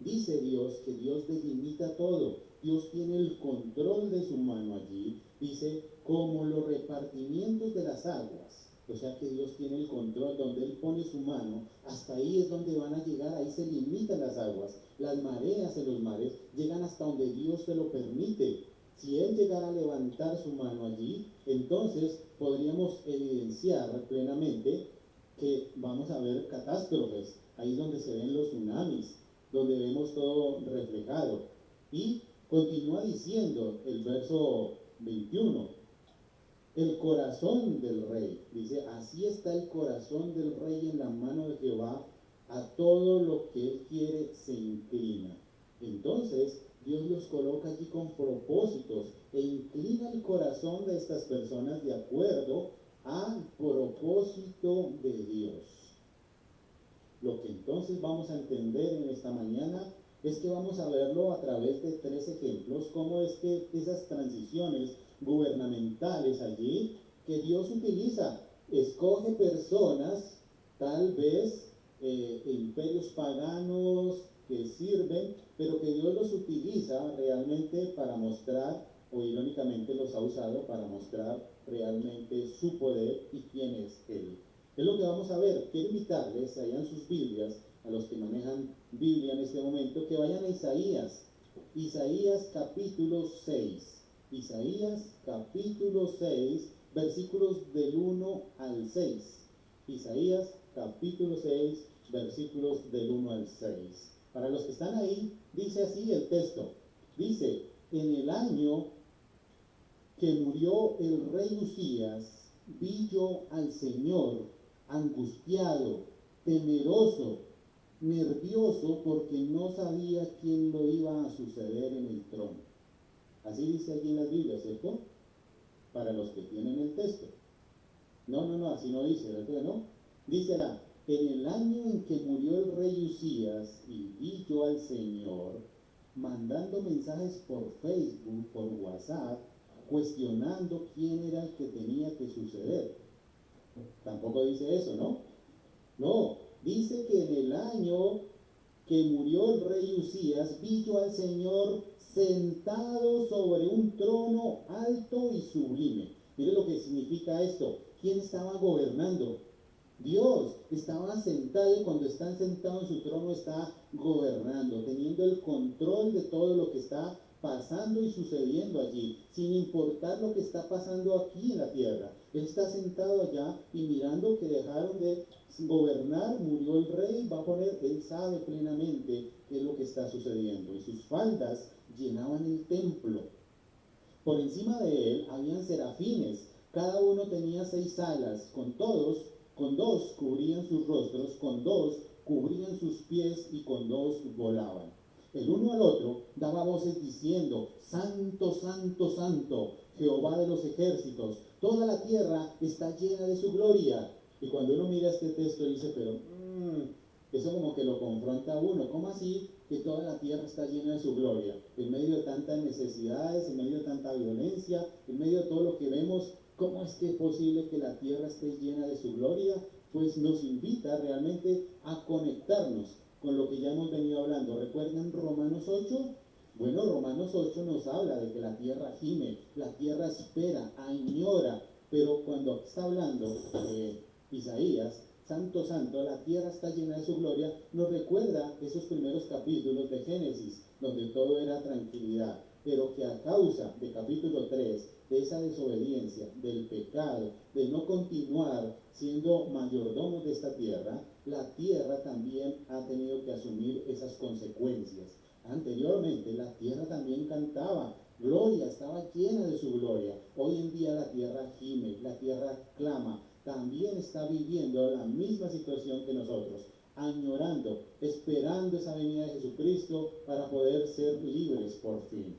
Dice Dios que Dios delimita todo. Dios tiene el control de su mano allí. Dice, como los repartimientos de las aguas. O sea que Dios tiene el control, donde Él pone su mano, hasta ahí es donde van a llegar, ahí se limitan las aguas. Las mareas en los mares llegan hasta donde Dios se lo permite. Si Él llegara a levantar su mano allí, entonces podríamos evidenciar plenamente que vamos a ver catástrofes. Ahí es donde se ven los tsunamis, donde vemos todo reflejado. Y continúa diciendo el verso 21, el corazón del rey, dice, así está el corazón del rey en la mano de Jehová, a todo lo que él quiere se inclina. Entonces, Dios los coloca aquí con propósitos e inclina el corazón de estas personas de acuerdo al propósito de Dios. Lo que entonces vamos a entender en esta mañana es que vamos a verlo a través de 3 ejemplos, cómo es que esas transiciones gubernamentales allí que Dios utiliza. Escoge personas, tal vez imperios paganos que sirven, pero que Dios los utiliza realmente para mostrar, o irónicamente los ha usado para mostrar realmente su poder y quién es Él. Es lo que vamos a ver. Quiero invitarles, allá sus Biblias, a los que manejan Biblia en este momento, que vayan a Isaías. Isaías capítulo 6. Isaías capítulo 6, versículos del 1 al 6. Isaías capítulo 6, versículos del 1 al 6. Para los que están ahí, dice así el texto. Dice, en el año que murió el rey Usías, vi yo al Señor angustiado, temeroso, nervioso, porque no sabía quién lo iba a suceder en el trono. Así dice allí en la Biblia, ¿cierto? Para los que tienen el texto. No, así no dice, ¿verdad? ¿No? Dice acá, en el año en que murió el rey Usías, y vi yo al Señor mandando mensajes por Facebook, por WhatsApp, cuestionando quién era el que tenía que suceder. Tampoco dice eso, ¿no? No, dice que en el año que murió el rey Usías, vi yo al Señor sentado sobre un trono alto y sublime. Mire lo que significa esto. ¿Quién estaba gobernando? Dios estaba sentado, y cuando está sentado en su trono está gobernando, teniendo el control de todo lo que está pasando y sucediendo allí, sin importar lo que está pasando aquí en la tierra. Él está sentado allá y mirando que dejaron de gobernar, murió el rey, va a poner, él sabe plenamente qué es lo que está sucediendo. Y sus faldas llenaban el templo. Por encima de él habían serafines, cada uno tenía 6 alas, con 2 cubrían sus rostros, con 2 cubrían sus pies y con 2 volaban. El uno al otro daba voces diciendo, Santo, Santo, Santo, Jehová de los ejércitos, toda la tierra está llena de su gloria. Y cuando uno mira este texto dice, pero eso como que lo confronta a uno. ¿Cómo así que toda la tierra está llena de su gloria? En medio de tantas necesidades, en medio de tanta violencia, en medio de todo lo que vemos, ¿cómo es que es posible que la tierra esté llena de su gloria? Pues nos invita realmente a conectarnos con lo que ya hemos venido hablando. ¿Recuerdan Romanos 8? Bueno, Romanos 8 nos habla de que la tierra gime, la tierra espera, añora, pero cuando está hablando Isaías, Santo, Santo, la tierra está llena de su gloria, nos recuerda esos primeros capítulos de Génesis, donde todo era tranquilidad, pero que a causa de capítulo 3, de esa desobediencia, del pecado, de no continuar siendo mayordomos de esta tierra, la tierra también ha tenido que asumir esas consecuencias. Anteriormente la tierra también cantaba, gloria, estaba llena de su gloria. Hoy en día la tierra gime, la tierra clama, también está viviendo la misma situación que nosotros, añorando, esperando esa venida de Jesucristo para poder ser libres por fin.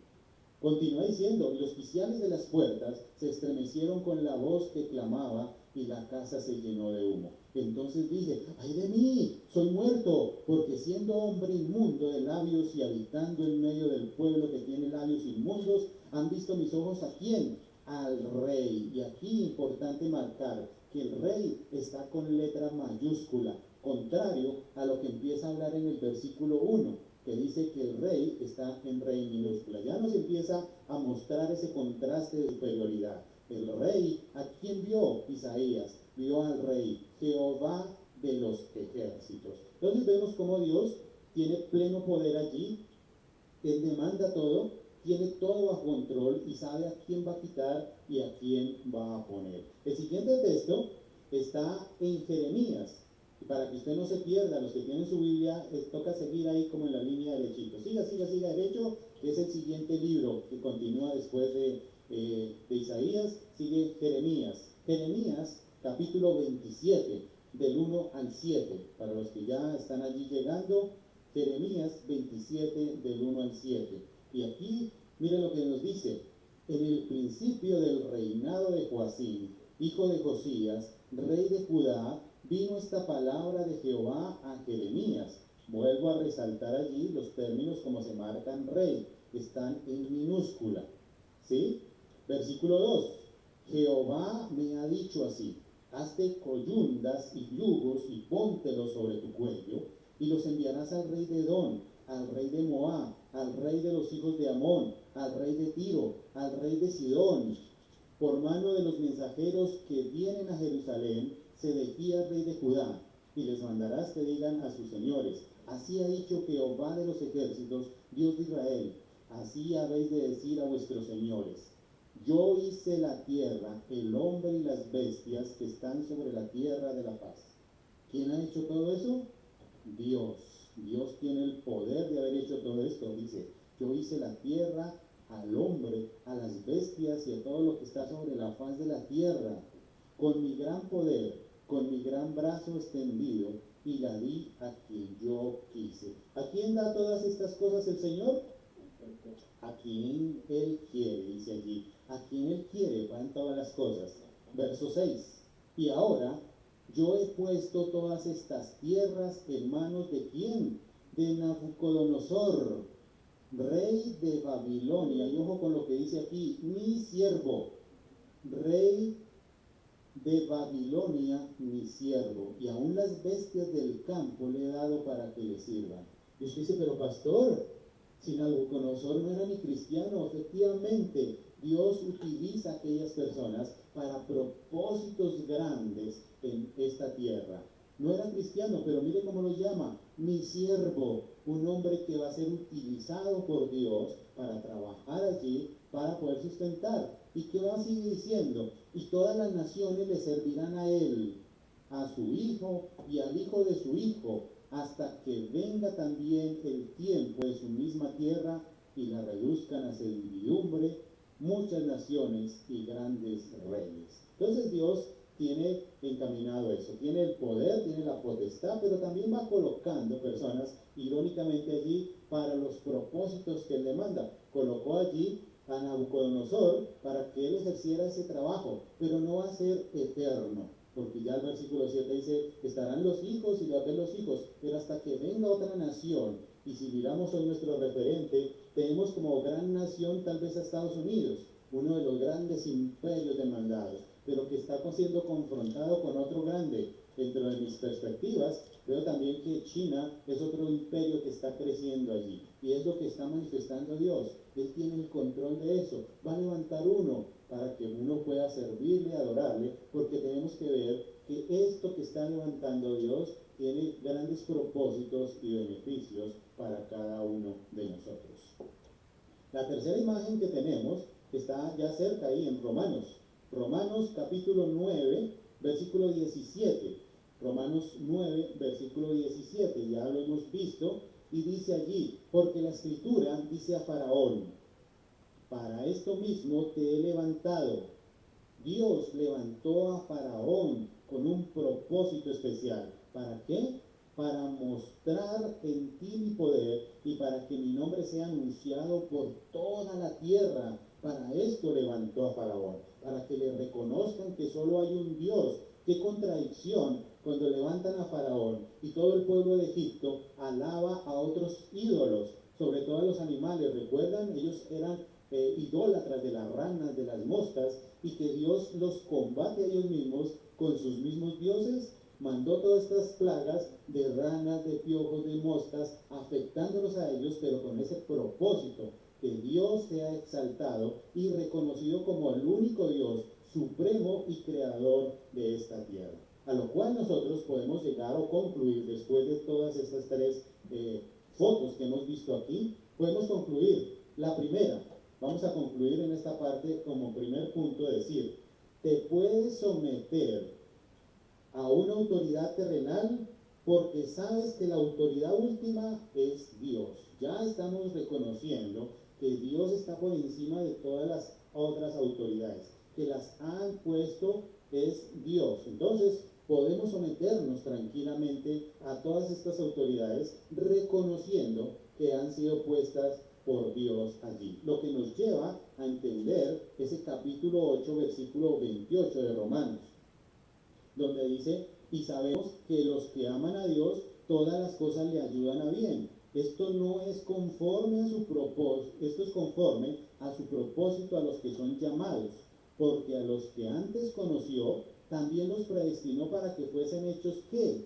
Continúa diciendo, los oficiales de las puertas se estremecieron con la voz que clamaba y la casa se llenó de humo. Entonces dije, ¡ay de mí! Soy muerto, porque siendo hombre inmundo de labios y habitando en medio del pueblo que tiene labios inmundos, han visto mis ojos ¿a quién? Al rey. Y aquí importante marcar que el rey está con letra mayúscula, contrario a lo que empieza a hablar en el versículo 1. Que dice que el rey está en rey minúscula. Ya nos empieza a mostrar ese contraste de superioridad. El rey, ¿a quién vio Isaías? Vio al rey, Jehová de los ejércitos. Entonces vemos cómo Dios tiene pleno poder allí. Él demanda todo, tiene todo bajo control y sabe a quién va a quitar y a quién va a poner. El siguiente texto está en Jeremías. Para que usted no se pierda, los que tienen su Biblia, les toca seguir ahí como en la línea derechito. Siga derecho, que es el siguiente libro que continúa después de Isaías, sigue Jeremías. Jeremías, capítulo 27, del 1 al 7. Para los que ya están allí llegando, Jeremías 27, del 1 al 7. Y aquí, mire lo que nos dice. En el principio del reinado de Joacim, hijo de Josías, rey de Judá, vino esta palabra de Jehová a Jeremías. Vuelvo a resaltar allí los términos como se marcan rey, están en minúscula, ¿sí? Versículo 2. Jehová me ha dicho así: hazte coyundas y yugos y póntelos sobre tu cuello, y los enviarás al rey de Edom, al rey de Moab, al rey de los hijos de Amón, al rey de Tiro, al rey de Sidón, por mano de los mensajeros que vienen a Jerusalén, Sedequías rey de Judá, y les mandarás que digan a sus señores: así ha dicho Jehová de los ejércitos, Dios de Israel, así habéis de decir a vuestros señores: yo hice la tierra, el hombre y las bestias que están sobre la tierra de la paz. ¿Quién ha hecho todo eso? Dios. Dios tiene el poder de haber hecho todo esto. Dice: yo hice la tierra, al hombre, a las bestias y a todo lo que está sobre la faz de la tierra, con mi gran poder, con mi gran brazo extendido, y la di a quien yo quise. ¿A quién da todas estas cosas el Señor? A quien Él quiere, dice allí. A quien Él quiere van todas las cosas. Verso 6. Y ahora yo he puesto todas estas tierras en manos de ¿quién? De Nabucodonosor, rey de Babilonia. Y ojo con lo que dice aquí: mi siervo, rey de Babilonia, mi siervo, y aún las bestias del campo le he dado para que le sirvan. Y usted dice: pero pastor, si Nabucodonosor no era ni cristiano. Efectivamente, Dios utiliza a aquellas personas para propósitos grandes en esta tierra. No era cristiano, pero mire cómo lo llama: mi siervo, un hombre que va a ser utilizado por Dios para trabajar allí, para poder sustentar. ¿Y qué va a seguir diciendo? Y todas las naciones le servirán a él, a su hijo y al hijo de su hijo, hasta que venga también el tiempo de su misma tierra y la reduzcan a servidumbre muchas naciones y grandes reyes. Entonces Dios tiene encaminado eso, tiene el poder, tiene la potestad, pero también va colocando personas irónicamente allí para los propósitos que Él le manda. Colocó allí a Nabucodonosor para que él ejerciera ese trabajo, pero no va a ser eterno, porque ya el versículo 7 dice: estarán los hijos y los hijos, pero hasta que venga otra nación. Y si miramos hoy nuestro referente, tenemos como gran nación tal vez a Estados Unidos, uno de los grandes imperios demandados, pero que está siendo confrontado con otro grande. Dentro de mis perspectivas, veo también que China es otro imperio que está creciendo allí, y es lo que está manifestando Dios. Él tiene el control de eso. Va a levantar uno para que uno pueda servirle, adorarle, porque tenemos que ver que esto que está levantando Dios tiene grandes propósitos y beneficios para cada uno de nosotros. La tercera imagen que tenemos, que está ya cerca ahí en Romanos capítulo 9, versículo 17. Romanos 9, versículo 17, ya lo hemos visto, y dice allí: porque la escritura dice a Faraón: para esto mismo te he levantado. Dios levantó a Faraón con un propósito especial. ¿Para qué? Para mostrar en ti mi poder y para que mi nombre sea anunciado por toda la tierra. Para esto levantó a Faraón, para que le reconozcan que solo hay un Dios. Qué contradicción cuando levantan a Faraón y todo el pueblo de Egipto alaba a otros ídolos, sobre todo a los animales. ¿Recuerdan? Ellos eran idólatras de las ranas, de las moscas, y que Dios los combate a ellos mismos con sus mismos dioses. Mandó todas estas plagas de ranas, de piojos, de moscas, afectándolos a ellos, pero con ese propósito: que Dios sea exaltado y reconocido como el único Dios supremo y creador de esta tierra. A lo cual nosotros podemos llegar o concluir, después de todas estas tres fotos que hemos visto aquí, podemos concluir. La primera, vamos a concluir en esta parte como primer punto, decir: te puedes someter a una autoridad terrenal porque sabes que la autoridad última es Dios. Ya estamos reconociendo que Dios está por encima de todas las otras autoridades, que las han puesto es Dios. Entonces podemos someternos tranquilamente a todas estas autoridades, reconociendo que han sido puestas por Dios allí. Lo que nos lleva a entender ese capítulo 8, versículo 28 de Romanos, donde dice: y sabemos que los que aman a Dios, todas las cosas le ayudan a bien. Esto no es conforme a su propósito, esto es conforme a su propósito a los que son llamados, porque a los que antes conoció, también los predestinó para que fuesen hechos, ¿qué?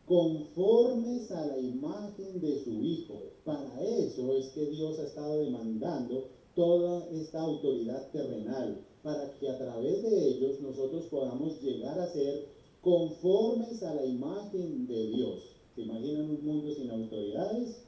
Conformes a la imagen de su Hijo. Para eso es que Dios ha estado demandando toda esta autoridad terrenal, para que a través de ellos nosotros podamos llegar a ser conformes a la imagen de Dios. ¿Se imaginan un mundo sin autoridades?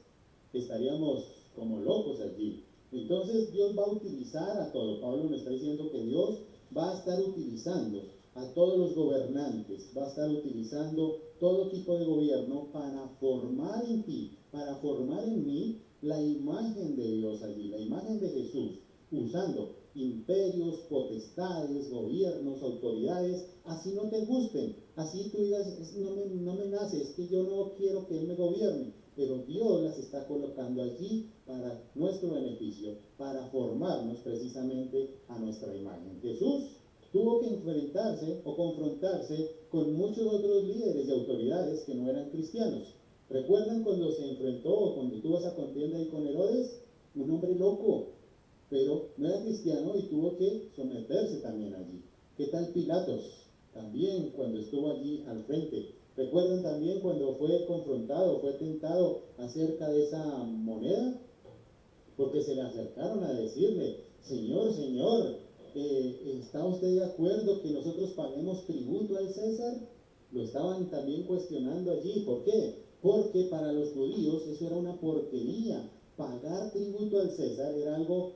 Estaríamos como locos allí. Entonces Dios va a utilizar a todo. Pablo nos está diciendo que Dios va a estar utilizando a todos los gobernantes, va a estar utilizando todo tipo de gobierno para formar en ti, para formar en mí la imagen de Dios allí, la imagen de Jesús, usando imperios, potestades, gobiernos, autoridades, así no te gusten, así tú digas, no me nace, es que yo no quiero que Él me gobierne, pero Dios las está colocando allí para nuestro beneficio, para formarnos precisamente a nuestra imagen. Jesús tuvo que enfrentarse o confrontarse con muchos otros líderes y autoridades que no eran cristianos. ¿Recuerdan cuando se enfrentó o cuando tuvo esa contienda ahí con Herodes? Un hombre loco, pero no era cristiano y tuvo que someterse también allí. ¿Qué tal Pilatos? También cuando estuvo allí al frente. ¿Recuerdan también cuando fue confrontado, fue tentado acerca de esa moneda? Porque se le acercaron a decirle, Señor, ¿está usted de acuerdo que nosotros paguemos tributo al César? Lo estaban también cuestionando allí. ¿Por qué? Porque para los judíos eso era una porquería. Pagar tributo al César era algo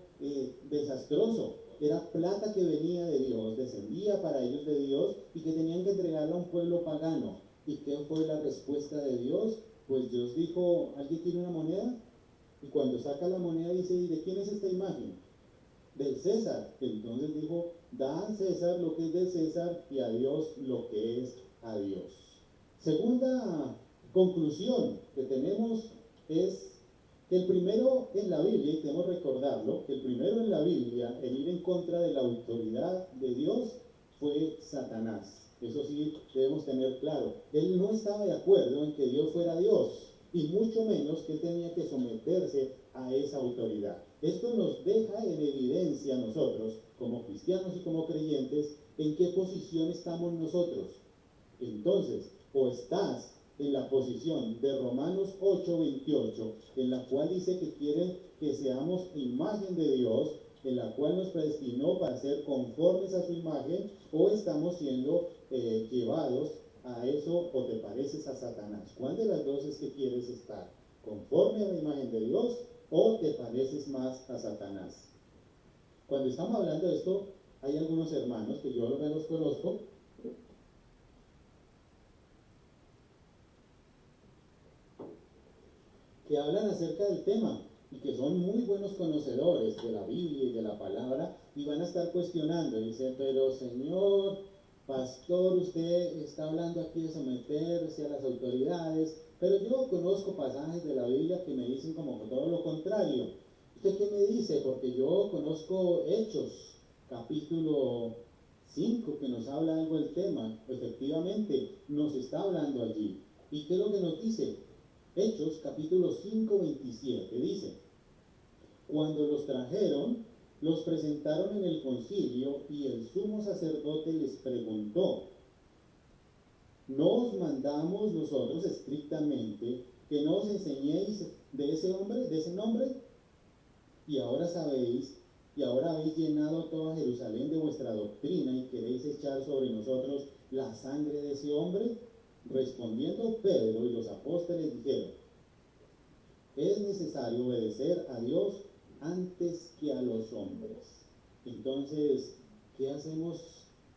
desastroso. Era plata que venía de Dios, descendía para ellos de Dios y que tenían que entregarla a un pueblo pagano. ¿Y qué fue la respuesta de Dios? Pues Dios dijo, ¿alguien tiene una moneda? Y cuando saca la moneda dice, ¿y de quién es esta imagen? Del César. Entonces dijo, da al César lo que es del César y a Dios lo que es a Dios. Segunda conclusión que tenemos es que el primero en la Biblia, y debemos recordarlo, que el primero en la Biblia en ir en contra de la autoridad de Dios fue Satanás. Eso sí debemos tener claro. Él no estaba de acuerdo en que Dios fuera Dios, y mucho menos que él tenía que someterse a esa autoridad. Esto nos deja en evidencia a nosotros, como cristianos y como creyentes, en qué posición estamos nosotros. Entonces, o estás en la posición de Romanos 8:28, en la cual dice que quiere que seamos imagen de Dios, en la cual nos predestinó para ser conformes a su imagen, o estamos siendo llevados a eso, o te pareces a Satanás. ¿Cuál de las dos es que quieres estar? ¿Conforme a la imagen de Dios o te pareces más a Satanás? Cuando estamos hablando de esto, hay algunos hermanos que yo no los conozco, que hablan acerca del tema y que son muy buenos conocedores de la Biblia y de la palabra y van a estar cuestionando. Dicen, pero Señor, pastor, usted está hablando aquí de someterse a las autoridades, pero yo conozco pasajes de la Biblia que me dicen como todo lo contrario. ¿Usted qué me dice? Porque yo conozco Hechos, capítulo 5, que nos habla algo del tema. Efectivamente, nos está hablando allí. ¿Y qué es lo que nos dice? Hechos, capítulo 5, 27, dice, cuando los trajeron, los presentaron en el concilio y el sumo sacerdote les preguntó, ¿no os mandamos nosotros estrictamente que no os enseñéis de ese hombre, de ese nombre? Y ahora sabéis, y ahora habéis llenado toda Jerusalén de vuestra doctrina y queréis echar sobre nosotros la sangre de ese hombre. Respondiendo Pedro y los apóstoles dijeron, es necesario obedecer a Dios antes que a los hombres. Entonces, ¿qué hacemos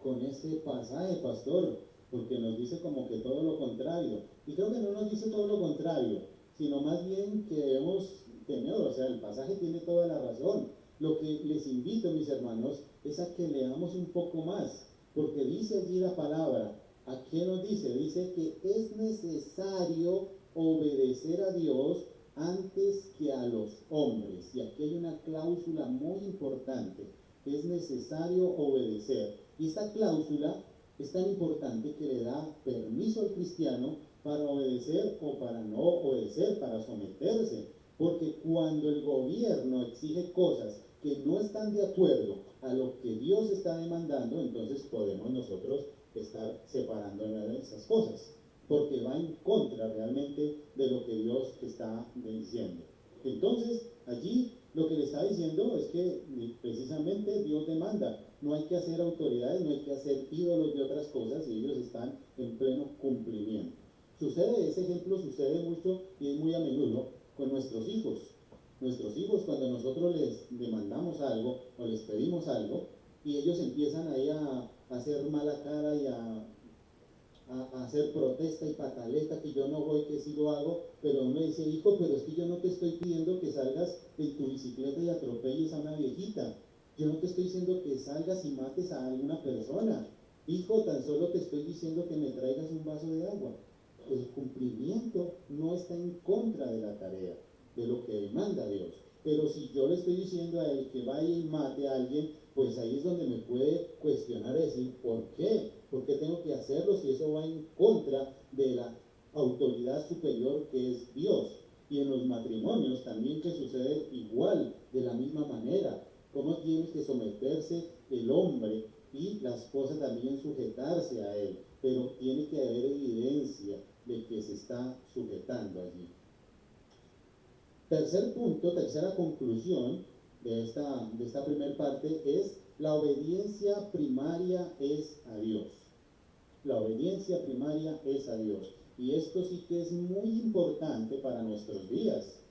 con este pasaje, pastor? Porque nos dice como que todo lo contrario. Y creo que no nos dice todo lo contrario, sino más bien que debemos tener, o sea, el pasaje tiene toda la razón. Lo que les invito, mis hermanos, es a que leamos un poco más, porque dice allí la palabra. ¿A qué nos dice? Dice que es necesario obedecer a Dios antes que a los hombres. Y aquí hay una cláusula muy importante. Es necesario obedecer. Y esta cláusula es tan importante que le da permiso al cristiano para obedecer o para no obedecer, para someterse. Porque cuando el gobierno exige cosas que no están de acuerdo a lo que Dios está demandando, entonces podemos nosotros estar separándonos de esas cosas, porque va en contra realmente de lo que Dios está diciendo. Entonces, allí lo que le está diciendo es que precisamente Dios demanda, no hay que hacer autoridades, no hay que hacer ídolos de otras cosas, y ellos están en pleno cumplimiento. Ese ejemplo sucede mucho y es muy a menudo con nuestros hijos. Nuestros hijos, cuando nosotros les demandamos algo o les pedimos algo, y ellos empiezan ahí a hacer mala cara y a hacer protesta y pataleta, que yo no voy, que sí lo hago, pero uno dice, hijo, pero es que yo no te estoy pidiendo que salgas en tu bicicleta y atropelles a una viejita. Yo no te estoy diciendo que salgas y mates a alguna persona. Hijo, tan solo te estoy diciendo que me traigas un vaso de agua. El cumplimiento no está en contra de la tarea, de lo que demanda Dios. Pero si yo le estoy diciendo a él que vaya y mate a alguien, pues ahí es donde me puede cuestionar y decir, ¿por qué? ¿Por qué tengo que hacerlo si eso va en contra de la autoridad superior que es Dios? Y en los matrimonios también que sucede igual, de la misma manera. ¿Cómo tiene que someterse el hombre y la esposa también sujetarse a él? Pero tiene que haber evidencia de que se está sujetando allí. Tercer punto, tercera conclusión de esta primera parte es: la obediencia primaria es a Dios. La obediencia primaria es a Dios. Y esto sí que es muy importante para nuestros días.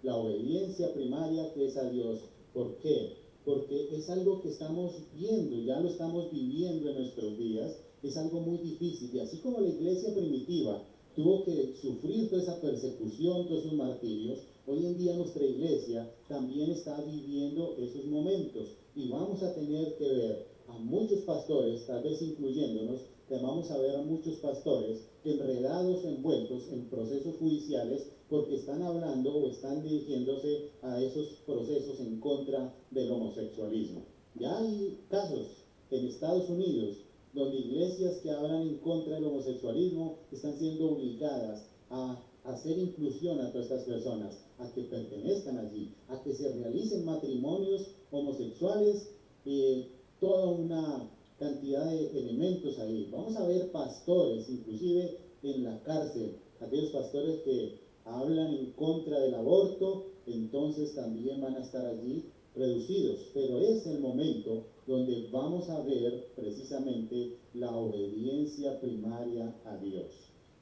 La obediencia primaria que es a Dios. ¿Por qué? Porque es algo que estamos viendo, ya lo estamos viviendo en nuestros días. Es algo muy difícil. Y así como la iglesia primitiva tuvo que sufrir toda esa persecución, todos esos martirios, hoy en día nuestra iglesia también está viviendo esos momentos. Y vamos a tener que ver a muchos pastores, tal vez incluyéndonos, que vamos a ver a muchos pastores enredados, envueltos en procesos judiciales porque están hablando o están dirigiéndose a esos procesos en contra del homosexualismo. Ya hay casos en Estados Unidos donde iglesias que hablan en contra del homosexualismo están siendo obligadas a hacer inclusión a todas estas personas, a que pertenezcan allí, a que se realicen matrimonios homosexuales, toda una cantidad de elementos ahí. Vamos a ver pastores, inclusive en la cárcel, aquellos pastores que hablan en contra del aborto, entonces también van a estar allí reducidos. Pero es el momento donde vamos a ver precisamente la obediencia primaria a Dios.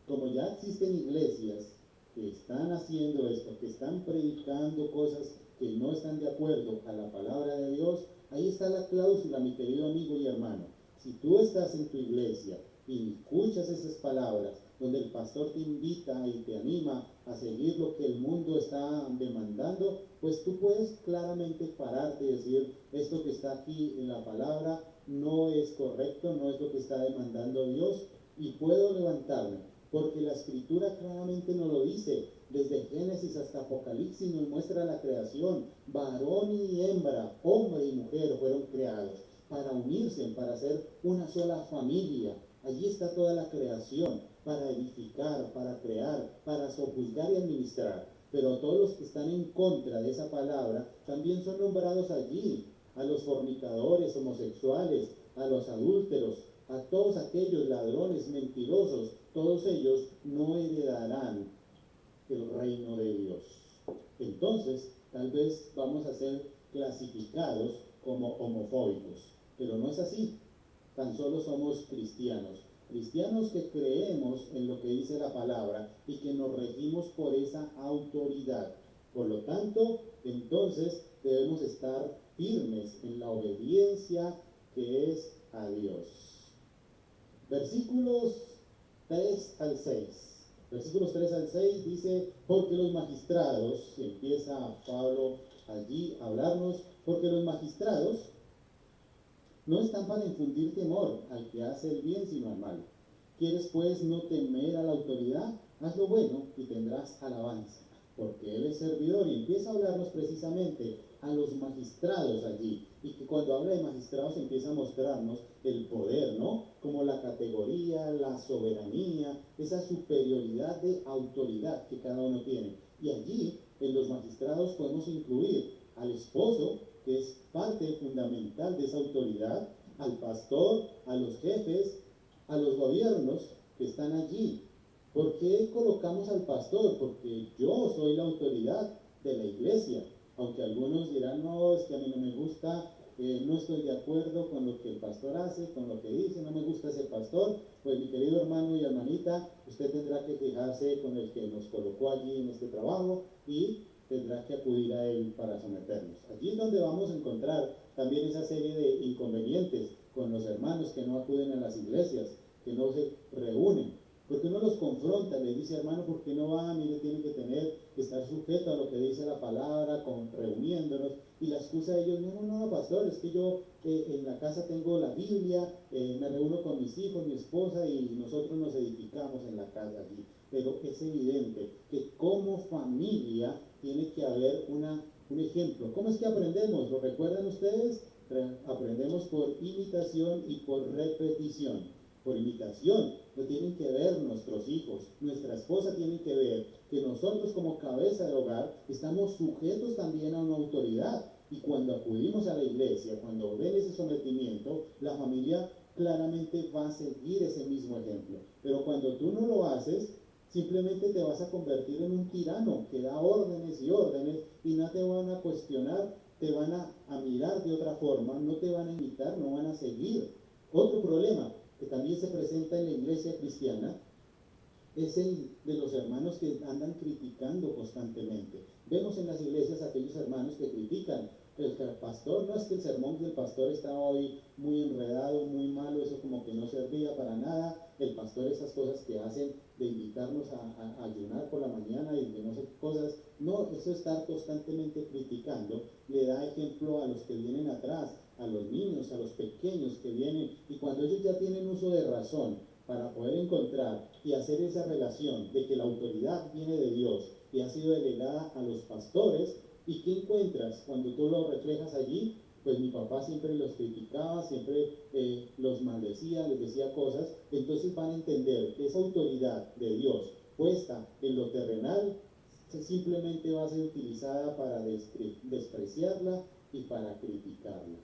Como ya existen iglesias que están haciendo esto, que están predicando cosas que no están de acuerdo a la palabra de Dios, ahí está la cláusula, mi querido amigo y hermano. Si tú estás en tu iglesia y escuchas esas palabras, donde el pastor te invita y te anima a seguir lo que el mundo está demandando, pues tú puedes claramente pararte y decir, esto que está aquí en la palabra no es correcto, no es lo que está demandando Dios, y puedo levantarme, porque la escritura claramente nos lo dice. Desde Génesis hasta Apocalipsis nos muestra la creación. Varón y hembra, hombre y mujer fueron creados para unirse, para ser una sola familia. Allí está toda la creación, para edificar, para crear, para sojuzgar y administrar. Pero todos los que están en contra de esa palabra también son nombrados allí. A los fornicadores, homosexuales, a los adúlteros, a todos aquellos ladrones, mentirosos, todos ellos no heredarán el reino de Dios. Entonces, tal vez vamos a ser clasificados como homofóbicos, pero no es así. Tan solo somos cristianos, cristianos que creemos en lo que dice la palabra y que nos regimos por esa autoridad. Por lo tanto, entonces debemos estar firmes en la obediencia que es a Dios. Versículos 3 al 6. Versículos 3 al 6 dice, porque los magistrados, empieza Pablo allí a hablarnos, porque los magistrados no están para infundir temor al que hace el bien, sino al mal. ¿Quieres pues no temer a la autoridad? Haz lo bueno y tendrás alabanza, porque él es servidor. Y empieza a hablarnos precisamente a los magistrados allí. y que cuando habla de magistrados empieza a mostrarnos el poder, ¿no? Como la categoría, la soberanía, esa superioridad de autoridad que cada uno tiene. Y allí, en los magistrados, podemos incluir al esposo, que es parte fundamental de esa autoridad, al pastor, a los jefes, a los gobiernos que están allí. ¿Por qué colocamos al pastor? Porque yo soy la autoridad de la iglesia. Aunque algunos dirán, no, es que a mí no me gusta, no estoy de acuerdo con lo que el pastor hace, con lo que dice, no me gusta ese pastor, pues mi querido hermano y hermanita, usted tendrá que fijarse con el que nos colocó allí en este trabajo y tendrá que acudir a él para someternos. Allí es donde vamos a encontrar también esa serie de inconvenientes con los hermanos que no acuden a las iglesias, que no se reúnen. Porque uno los confronta, le dice, hermano, ¿por qué no va? Mire, tiene que estar sujeto a lo que dice la palabra, reuniéndonos. Y la excusa de ellos, no, pastor, es que yo en la casa tengo la Biblia, me reúno con mis hijos, mi esposa, y nosotros nos edificamos en la casa allí. Pero es evidente que como familia tiene que haber un ejemplo. ¿Cómo es que aprendemos? ¿Lo recuerdan ustedes? Aprendemos por imitación y por repetición. Por imitación, lo tienen que ver nuestros hijos, nuestra esposa tiene que ver que nosotros como cabeza de hogar estamos sujetos también a una autoridad. Y cuando acudimos a la iglesia, cuando ven ese sometimiento, la familia claramente va a seguir ese mismo ejemplo. Pero cuando tú no lo haces, simplemente te vas a convertir en un tirano que da órdenes y no te van a cuestionar, te van a mirar de otra forma, no te van a imitar, no van a seguir. Otro problema que también se presenta en la iglesia cristiana es el de los hermanos que andan criticando constantemente. Vemos en las iglesias aquellos hermanos que critican el pastor, no es que el sermón del pastor estaba hoy muy enredado, muy malo, eso como que no servía para nada, el pastor esas cosas que hacen de invitarnos a ayunar por la mañana y de no sé qué cosas, no, eso estar constantemente criticando le da ejemplo a los que vienen atrás, a los niños, a los pequeños que vienen, y cuando ellos ya tienen uso de razón para poder encontrar y hacer esa relación de que la autoridad viene de Dios y ha sido delegada a los pastores, ¿y qué encuentras cuando tú lo reflejas allí? Pues mi papá siempre los criticaba, siempre los maldecía, les decía cosas, entonces van a entender que esa autoridad de Dios puesta en lo terrenal simplemente va a ser utilizada para despreciarla y para criticarla.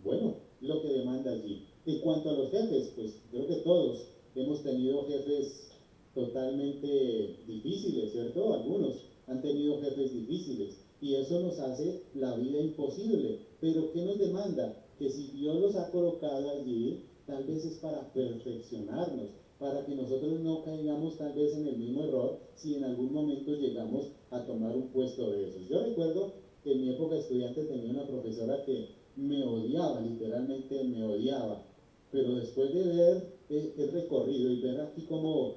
Bueno, lo que demanda allí. En cuanto a los jefes, pues creo que todos hemos tenido jefes totalmente difíciles, ¿cierto? Algunos han tenido jefes difíciles y eso nos hace la vida imposible. Pero ¿qué nos demanda? Que si Dios los ha colocado allí, tal vez es para perfeccionarnos, para que nosotros no caigamos tal vez en el mismo error si en algún momento llegamos a tomar un puesto de esos. Yo recuerdo que en mi época de estudiante tenía una profesora que me odiaba, literalmente me odiaba, pero después de ver el recorrido y ver aquí cómo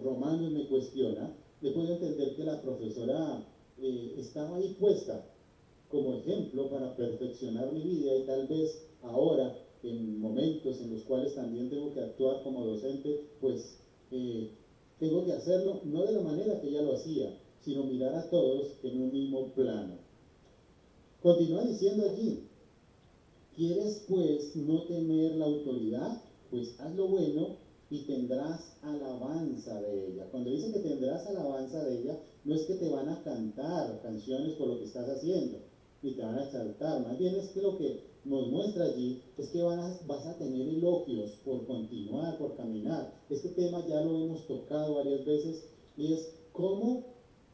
Romanos me cuestiona, le puedo entender que la profesora estaba ahí puesta como ejemplo para perfeccionar mi vida y tal vez ahora, en momentos en los cuales también tengo que actuar como docente, pues tengo que hacerlo no de la manera que ella lo hacía, sino mirar a todos en un mismo plano. Continúa diciendo allí, ¿quieres pues no temer la autoridad? Pues haz lo bueno y tendrás alabanza de ella. Cuando dice que tendrás alabanza de ella, no es que te van a cantar canciones por lo que estás haciendo, ni te van a exaltar, más bien es que lo que nos muestra allí es que vas a tener elogios por continuar, por caminar. Este tema ya lo hemos tocado varias veces y es cómo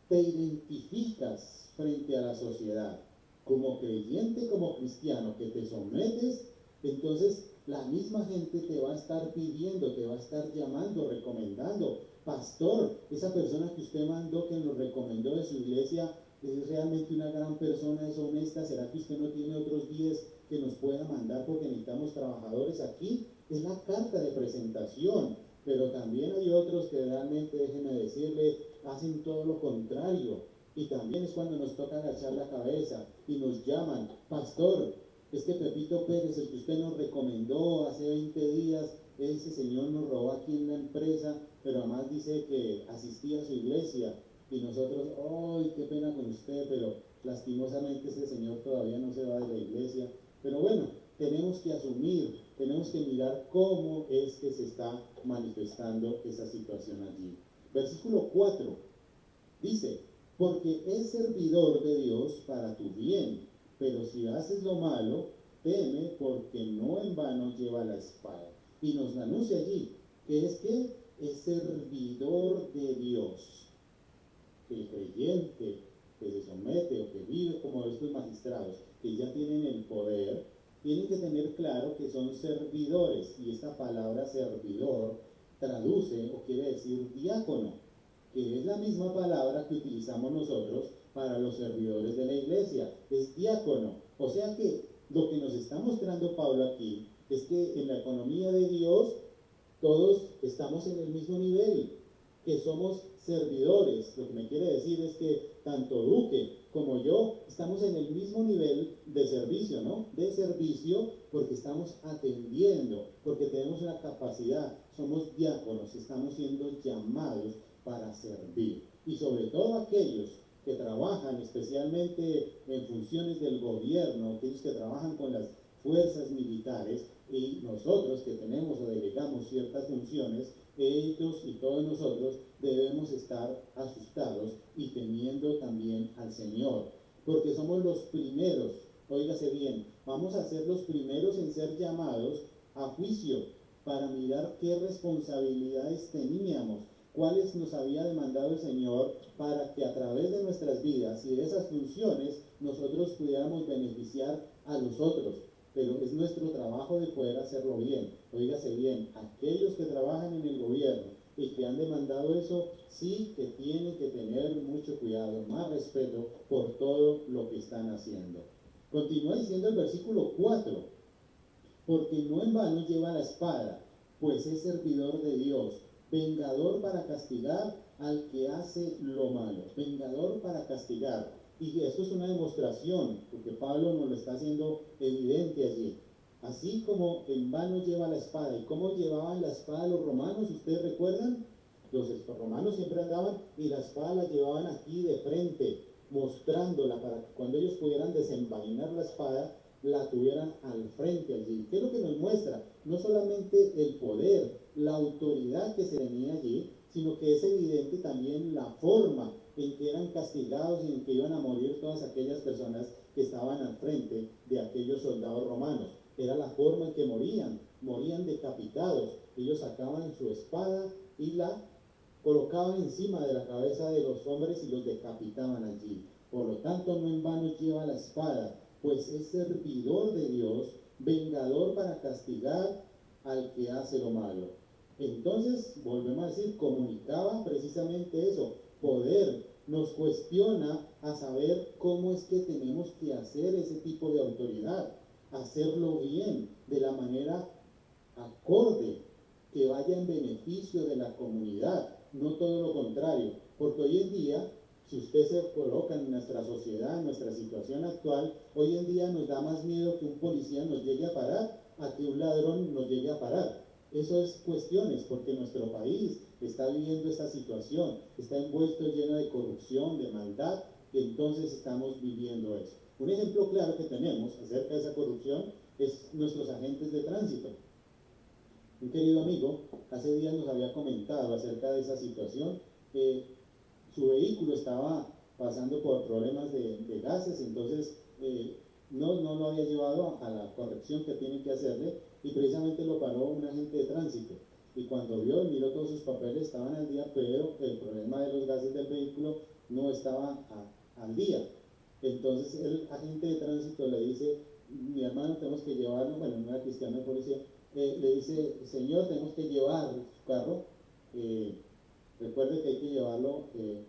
te identificas frente a la sociedad. Como creyente, como cristiano, que te sometes, entonces la misma gente te va a estar pidiendo, te va a estar llamando, recomendando. Pastor, esa persona que usted mandó, que nos recomendó de su iglesia, es realmente una gran persona, es honesta. ¿Será que usted no tiene otros 10 que nos pueda mandar porque necesitamos trabajadores aquí? Es la carta de presentación, pero también hay otros que realmente, déjeme decirle, hacen todo lo contrario. Y también es cuando nos toca agachar la cabeza y nos llaman, pastor, es que Pepito Pérez, el que usted nos recomendó hace 20 días, ese señor nos robó aquí en la empresa, pero además dice que asistía a su iglesia. Y nosotros, ¡ay, qué pena con usted! Pero lastimosamente ese señor todavía no se va de la iglesia. Pero bueno, tenemos que asumir, tenemos que mirar cómo es que se está manifestando esa situación allí. Versículo 4 dice, porque es servidor de Dios para tu bien, pero si haces lo malo, teme porque no en vano lleva la espada. Y nos anuncia allí que es servidor de Dios. El creyente que se somete o que vive como estos magistrados que ya tienen el poder, tienen que tener claro que son servidores, y esta palabra servidor traduce o quiere decir diácono, que es la misma palabra que utilizamos nosotros para los servidores de la iglesia, es diácono. O sea que lo que nos está mostrando Pablo aquí es que en la economía de Dios todos estamos en el mismo nivel, que somos servidores. Lo que me quiere decir es que tanto Duque como yo estamos en el mismo nivel de servicio, ¿no? De servicio porque estamos atendiendo, porque tenemos una capacidad, somos diáconos, estamos siendo llamados para servir. Y sobre todo aquellos que trabajan especialmente en funciones del gobierno, aquellos que trabajan con las fuerzas militares, y nosotros que tenemos o delegamos ciertas funciones, ellos y todos nosotros debemos estar asustados y temiendo también al Señor, porque somos los primeros, óigase bien, vamos a ser los primeros en ser llamados a juicio para mirar qué responsabilidades teníamos, cuáles nos había demandado el Señor, para que a través de nuestras vidas y de esas funciones nosotros pudiéramos beneficiar a los otros. Pero es nuestro trabajo de poder hacerlo bien. Óigase bien, aquellos que trabajan en el gobierno y que han demandado eso, sí que tienen que tener mucho cuidado, más respeto por todo lo que están haciendo. Continúa diciendo el versículo 4, porque no en vano lleva la espada, pues es servidor de Dios, vengador para castigar al que hace lo malo, vengador para castigar. Y esto es una demostración, porque Pablo nos lo está haciendo evidente allí. Así como en vano lleva la espada. ¿Y cómo llevaban la espada los romanos? ¿Ustedes recuerdan? Los romanos siempre andaban y la espada la llevaban aquí de frente, mostrándola para que cuando ellos pudieran desenvainar la espada, la tuvieran al frente allí. ¿Qué es lo que nos muestra? No solamente el poder, la autoridad que se tenía allí, sino que es evidente también la forma en que eran castigados y en que iban a morir todas aquellas personas que estaban al frente de aquellos soldados romanos. Era la forma en que morían decapitados. Ellos sacaban su espada y la colocaban encima de la cabeza de los hombres y los decapitaban allí. Por lo tanto, no en vano lleva la espada, pues es servidor de Dios, vengador para castigar al que hace lo malo. Entonces, volvemos a decir, comunicaba precisamente eso, poder, nos cuestiona a saber cómo es que tenemos que hacer ese tipo de autoridad, hacerlo bien, de la manera acorde, que vaya en beneficio de la comunidad, no todo lo contrario, porque hoy en día, si usted se coloca en nuestra sociedad, en nuestra situación actual, hoy en día nos da más miedo que un policía nos llegue a parar a que un ladrón nos llegue a parar. Eso es cuestiones, porque nuestro país está viviendo esta situación, está envuelto lleno de corrupción, de maldad, y entonces estamos viviendo eso. Un ejemplo claro que tenemos acerca de esa corrupción es nuestros agentes de tránsito. Un querido amigo hace días nos había comentado acerca de esa situación, que su vehículo estaba pasando por problemas de gases, entonces no lo había llevado a la corrección que tienen que hacerle, y precisamente lo paró un agente de tránsito. Y cuando miró todos sus papeles, estaban al día, pero el problema de los gases del vehículo no estaba al día. Entonces el agente de tránsito le dice, mi hermano, tenemos que llevarlo, bueno, no era cristiano de policía, le dice, señor, tenemos que llevar su carro, recuerde que hay que llevarlo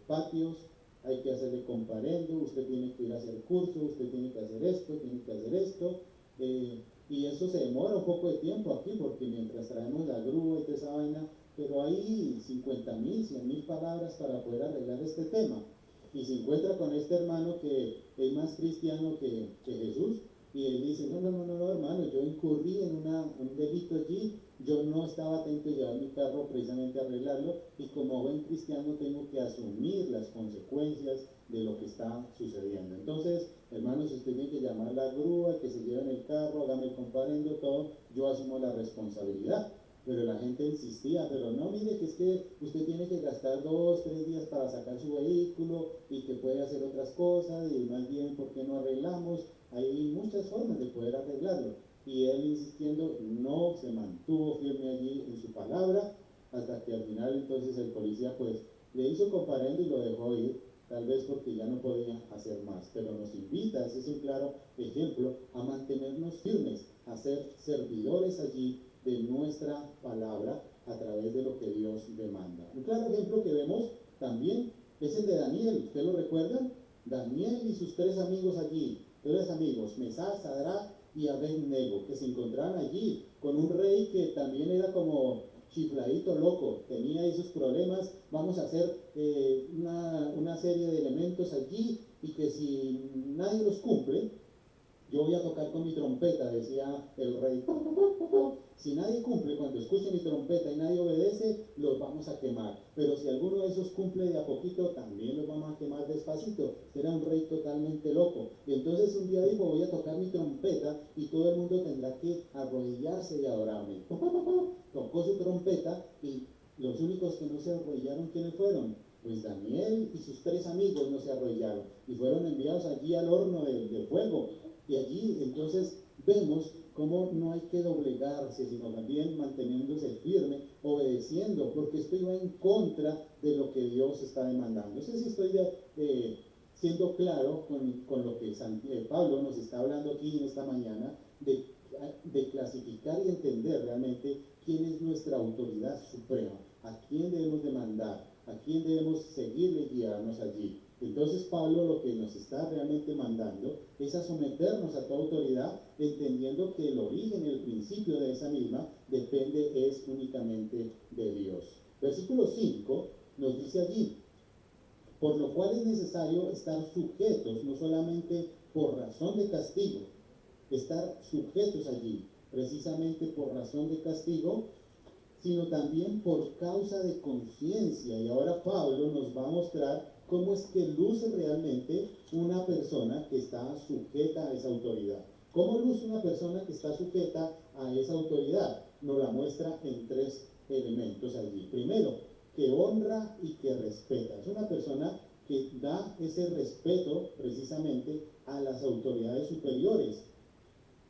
patios, hay que hacerle comparendo, usted tiene que ir a hacer curso, usted tiene que hacer esto, y eso se demora un poco de tiempo aquí, porque mientras traemos la grúa y toda esa vaina, pero hay 50,000, 100,000 palabras para poder arreglar este tema. Y se encuentra con este hermano que es más cristiano que Jesús, y él dice, no, hermano, yo incurrí en un delito allí yo no estaba atento a llevar mi carro precisamente a arreglarlo, y como buen cristiano tengo que asumir las consecuencias de lo que está sucediendo. Entonces, hermanos, si usted tiene que llamar a la grúa, que se lleven el carro, hágame el comparendo, todo, yo asumo la responsabilidad. Pero la gente insistía, pero no, mire que es que usted tiene que gastar 2, 3 días para sacar su vehículo y que puede hacer otras cosas, y más bien, ¿por qué no arreglamos? Hay muchas formas de poder arreglarlo. Y él insistiendo, no se mantuvo firme allí en su palabra, hasta que al final entonces el policía pues le hizo comparendo y lo dejó ir, tal vez porque ya no podía hacer más. Pero nos invita, ese es un claro ejemplo, a mantenernos firmes, a ser servidores allí de nuestra palabra a través de lo que Dios demanda. Un claro ejemplo que vemos también es el de Daniel. ¿Ustedes lo recuerdan? Daniel y sus 3 amigos allí, 3 amigos, Mesach, Sadrach y Abed-Nego, que se encontraban allí con un rey que también era como chifladito, loco, tenía esos problemas. Vamos a hacer una serie de elementos allí, y que si nadie los cumple, yo voy a tocar con mi trompeta, decía el rey. Si nadie cumple, cuando escuche mi trompeta y nadie obedece, los vamos a quemar. Pero si alguno de esos cumple de a poquito, también los vamos a quemar despacito. Era un rey totalmente loco. Y entonces un día dijo, voy a tocar mi trompeta y todo el mundo tendrá que arrodillarse y adorarme. Tocó su trompeta, y los únicos que no se arrodillaron, ¿quiénes fueron? Pues Daniel y sus 3 amigos no se arrodillaron y fueron enviados allí al horno de fuego. Y allí entonces vemos cómo no hay que doblegarse, sino también manteniéndose firme, obedeciendo, porque esto iba en contra de lo que Dios está demandando. No sé si estoy siendo claro con lo que Pablo nos está hablando aquí en esta mañana, de clasificar y entender realmente quién es nuestra autoridad suprema, a quién debemos demandar, a quién debemos seguirle y guiarnos allí. Entonces Pablo lo que nos está realmente mandando es a someternos a toda autoridad, entendiendo que el origen y el principio de esa misma depende es únicamente de Dios. Versículo 5 nos dice allí, por lo cual es necesario estar sujetos, no solamente por razón de castigo, estar sujetos allí, precisamente por razón de castigo, sino también por causa de conciencia. Y ahora Pablo nos va a mostrar cómo es que luce realmente una persona que está sujeta a esa autoridad. ¿Cómo luce una persona que está sujeta a esa autoridad? Nos la muestra en 3 elementos allí. Primero, que honra y que respeta. Es una persona que da ese respeto precisamente a las autoridades superiores,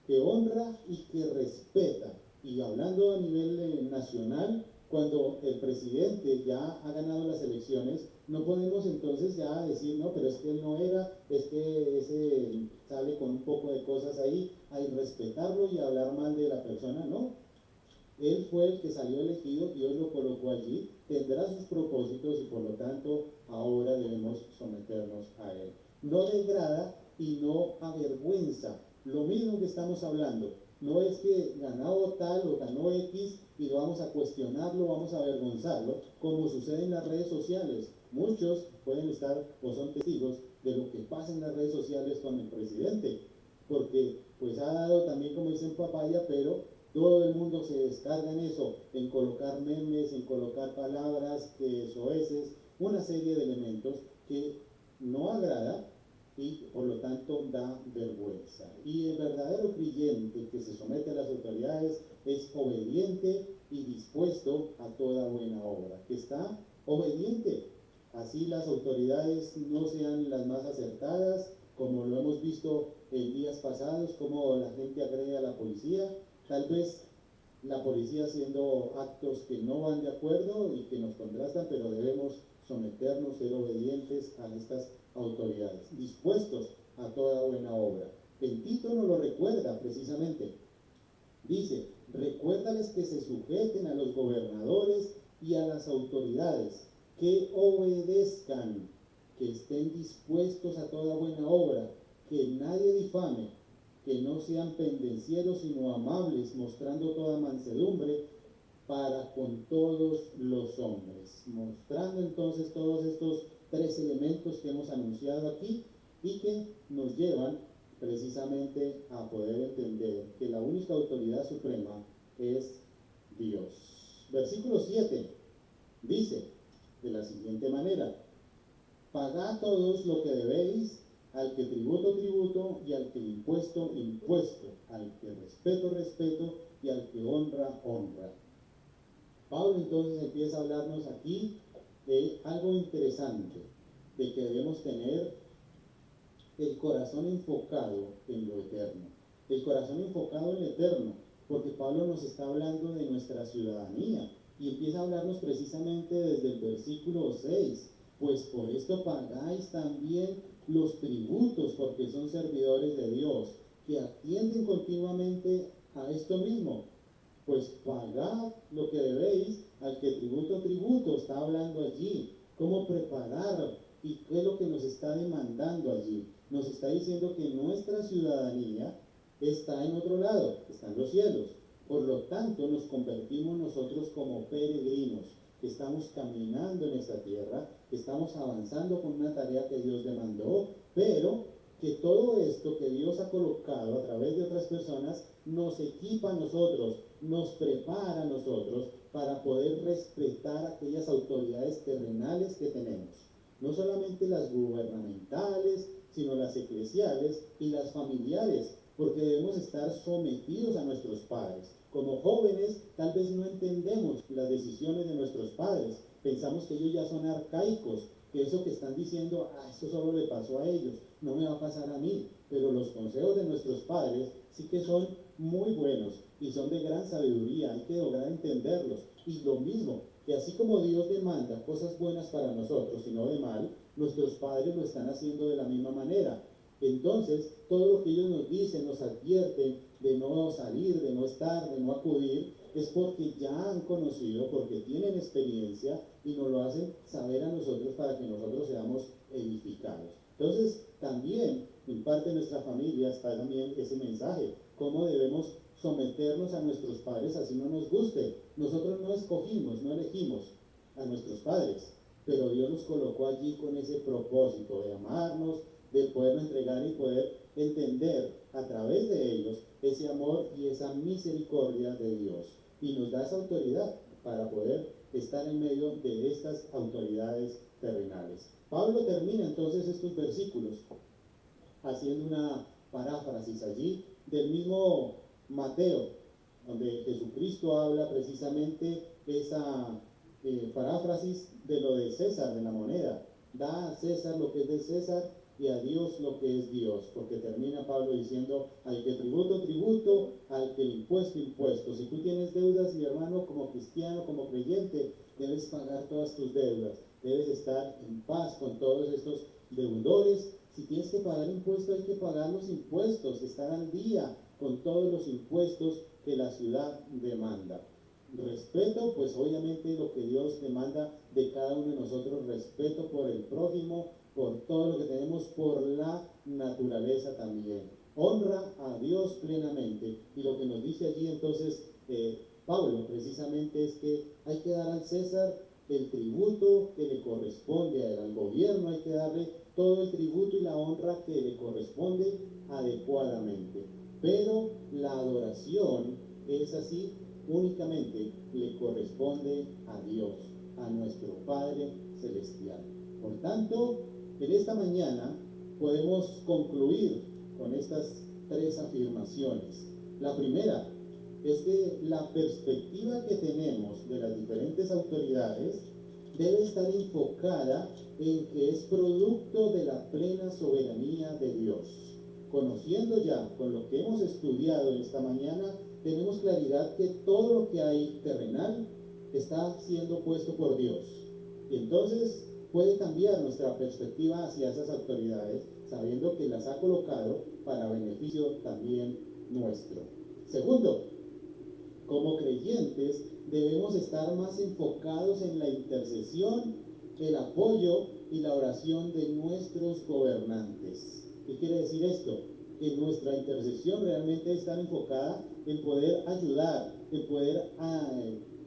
que honra y que respeta. Y hablando a nivel nacional, cuando el presidente ya ha ganado las elecciones, no podemos entonces ya decir, no, pero es que él no era, es que ese sale con un poco de cosas ahí, hay respetarlo y hablar mal de la persona, no. Él fue el que salió elegido, Dios lo colocó allí, tendrá sus propósitos y por lo tanto ahora debemos someternos a él. No degrada y no avergüenza. Lo mismo que estamos hablando, no es que ganó tal o ganó X y lo vamos a cuestionarlo, vamos a avergonzarlo, como sucede en las redes sociales. Muchos pueden estar o son testigos de lo que pasa en las redes sociales con el presidente, porque pues ha dado también, como dicen, papaya, pero todo el mundo se descarga en eso, en colocar memes, en colocar palabras, que soeces, una serie de elementos que no agrada y por lo tanto da vergüenza. Y el verdadero creyente que se somete a las autoridades es obediente y dispuesto a toda buena obra, que está obediente. Así las autoridades no sean las más acertadas, como lo hemos visto en días pasados, como la gente agrede a la policía, tal vez la policía haciendo actos que no van de acuerdo y que nos contrastan, pero debemos someternos, ser obedientes a estas autoridades, dispuestos a toda buena obra. El Tito nos lo recuerda precisamente. Dice, recuérdales que se sujeten a los gobernadores y a las autoridades, que obedezcan, que estén dispuestos a toda buena obra, que nadie difame, que no sean pendencieros sino amables, mostrando toda mansedumbre para con todos los hombres. Mostrando entonces todos estos 3 elementos que hemos anunciado aquí y que nos llevan precisamente a poder entender que la única autoridad suprema es Dios. Versículo 7 dice de la siguiente manera: pagad todos lo que debéis, al que tributo, tributo, y al que impuesto, impuesto, al que respeto, respeto, y al que honra, honra. Pablo entonces empieza a hablarnos aquí de algo interesante, de que debemos tener el corazón enfocado en lo eterno, el corazón enfocado en lo eterno, porque Pablo nos está hablando de nuestra ciudadanía y empieza a hablarnos precisamente desde el versículo 6, pues por esto pagáis también los tributos, porque son servidores de Dios, que atienden continuamente a esto mismo. Pues pagad lo que debéis, al que tributo, tributo, está hablando allí. ¿Cómo preparar? ¿Y qué es lo que nos está demandando allí? Nos está diciendo que nuestra ciudadanía está en otro lado, está en los cielos. Por lo tanto, nos convertimos nosotros como peregrinos, que estamos caminando en esta tierra, que estamos avanzando con una tarea que Dios demandó, pero que todo esto que Dios ha colocado a través de otras personas nos equipa a nosotros, nos prepara a nosotros para poder respetar aquellas autoridades terrenales que tenemos. No solamente las gubernamentales, sino las eclesiales y las familiares, porque debemos estar sometidos a nuestros padres. Como jóvenes, tal vez no entendemos las decisiones de nuestros padres. Pensamos que ellos ya son arcaicos, que eso que están diciendo, eso solo le pasó a ellos, no me va a pasar a mí. Pero los consejos de nuestros padres sí que son muy buenos y son de gran sabiduría, hay que lograr entenderlos. Y lo mismo, que así como Dios demanda cosas buenas para nosotros y no de mal, nuestros padres lo están haciendo de la misma manera. Entonces, todo lo que ellos nos dicen, nos advierten de no salir, de no estar, de no acudir, es porque ya han conocido, porque tienen experiencia y nos lo hacen saber a nosotros para que nosotros seamos edificados. Entonces, también en parte de nuestra familia está también ese mensaje, cómo debemos someternos a nuestros padres así no nos guste. Nosotros no escogimos, no elegimos a nuestros padres, pero Dios los colocó allí con ese propósito de amarnos, de podernos entregar y poder entender a través de ellos ese amor y esa misericordia de Dios. Y nos da esa autoridad para poder estar en medio de estas autoridades terrenales. Pablo termina entonces estos versículos haciendo una paráfrasis allí del mismo Mateo, donde Jesucristo habla precisamente esa paráfrasis de lo de César, de la moneda. Da a César lo que es de César y a Dios lo que es Dios, porque termina Pablo diciendo: al que tributo, tributo, al que impuesto, impuesto. Si tú tienes deudas, mi hermano, como cristiano, como creyente, debes pagar todas tus deudas, debes estar en paz con todos estos deudores. Si tienes que pagar impuestos, hay que pagar los impuestos, estar al día con todos los impuestos que la ciudad demanda. Respeto, pues obviamente lo que Dios demanda de cada uno de nosotros, respeto por el prójimo, por todo lo que tenemos, por la naturaleza también. Honra a Dios plenamente. Y lo que nos dice allí entonces Pablo precisamente es que hay que dar al César el tributo que le corresponde al gobierno, hay que darle todo el tributo y la honra que le corresponde adecuadamente. Pero la adoración es así, únicamente le corresponde a Dios, a nuestro Padre Celestial. Por tanto, en esta mañana podemos concluir con estas tres afirmaciones. La primera es que la perspectiva que tenemos de las diferentes autoridades debe estar enfocada en que es producto de la plena soberanía de Dios. Conociendo ya con lo que hemos estudiado en esta mañana, tenemos claridad que todo lo que hay terrenal está siendo puesto por Dios. Y entonces puede cambiar nuestra perspectiva hacia esas autoridades, sabiendo que las ha colocado para beneficio también nuestro. Segundo, como creyentes debemos estar más enfocados en la intercesión, el apoyo y la oración de nuestros gobernantes. ¿Qué quiere decir esto? Que nuestra intercesión realmente está enfocada en poder ayudar, en poder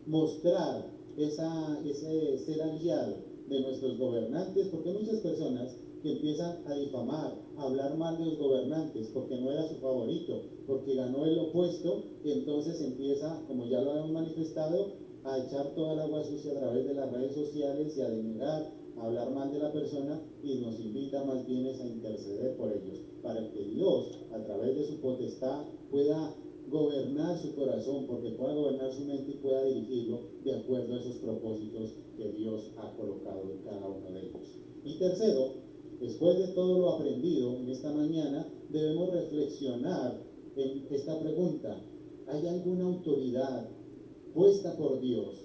mostrar ese ser aliado de nuestros gobernantes, porque hay muchas personas que empiezan a difamar, a hablar mal de los gobernantes porque no era su favorito, porque ganó el opuesto, y entonces empieza, como ya lo habíamos manifestado, a echar toda el agua sucia a través de las redes sociales y a denegar, a hablar mal de la persona, y nos invita más bien a interceder por ellos, para que Dios, a través de su potestad, pueda gobernar su corazón, porque pueda gobernar su mente y pueda dirigirlo de acuerdo a esos propósitos que Dios ha colocado en cada uno de ellos. Y tercero, después de todo lo aprendido en esta mañana, debemos reflexionar en esta pregunta: ¿hay alguna autoridad puesta por Dios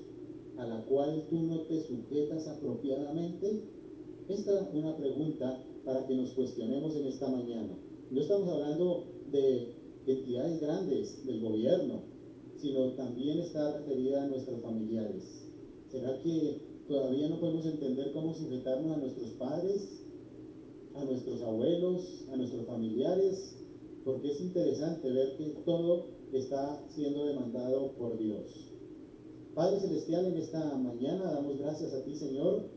a la cual tú no te sujetas apropiadamente? Esta es una pregunta para que nos cuestionemos en esta mañana. No estamos hablando de entidades grandes del gobierno, sino también está referida a nuestros familiares. ¿Será que todavía no podemos entender cómo sujetarnos a nuestros padres, a nuestros abuelos, a nuestros familiares? Porque es interesante ver que todo está siendo demandado por Dios. Padre Celestial, en esta mañana damos gracias a ti, Señor,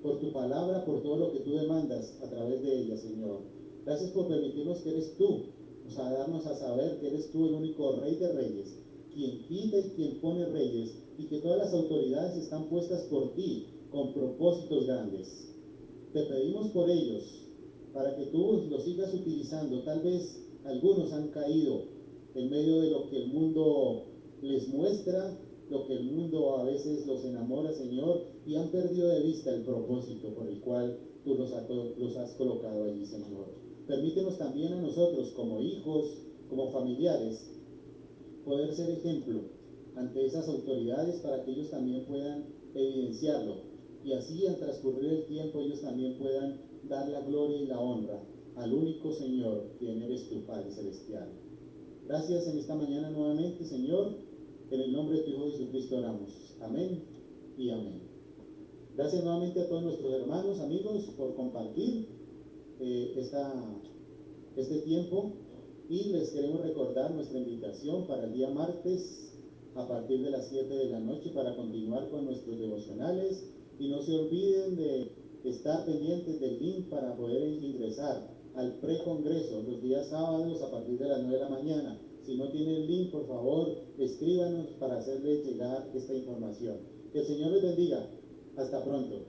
por tu palabra, por todo lo que tú demandas a través de ella, Señor. Gracias por permitirnos que eres tú, o sea, darnos a saber que eres tú el único Rey de Reyes, quien quita y quien pone reyes, y que todas las autoridades están puestas por ti con propósitos grandes. Te pedimos por ellos, para que tú los sigas utilizando. Tal vez algunos han caído en medio de lo que el mundo les muestra, lo que el mundo a veces los enamora, Señor, y han perdido de vista el propósito por el cual tú los has colocado allí, Señor. Permítenos también a nosotros, como hijos, como familiares, poder ser ejemplo ante esas autoridades para que ellos también puedan evidenciarlo, y así al transcurrir el tiempo ellos también puedan dar la gloria y la honra al único Señor, quien eres tu Padre Celestial. Gracias en esta mañana nuevamente, Señor. En el nombre de tu Hijo Jesucristo oramos. Amén y amén. Gracias nuevamente a todos nuestros hermanos, amigos, por compartir este tiempo, y les queremos recordar nuestra invitación para el día martes a partir de las 7 de la noche para continuar con nuestros devocionales, y no se olviden de estar pendientes del link para poder ingresar al precongreso los días sábados a partir de las 9 de la mañana. Si no tienen el link, por favor, escríbanos para hacerles llegar esta información. Que el Señor les bendiga. Hasta pronto.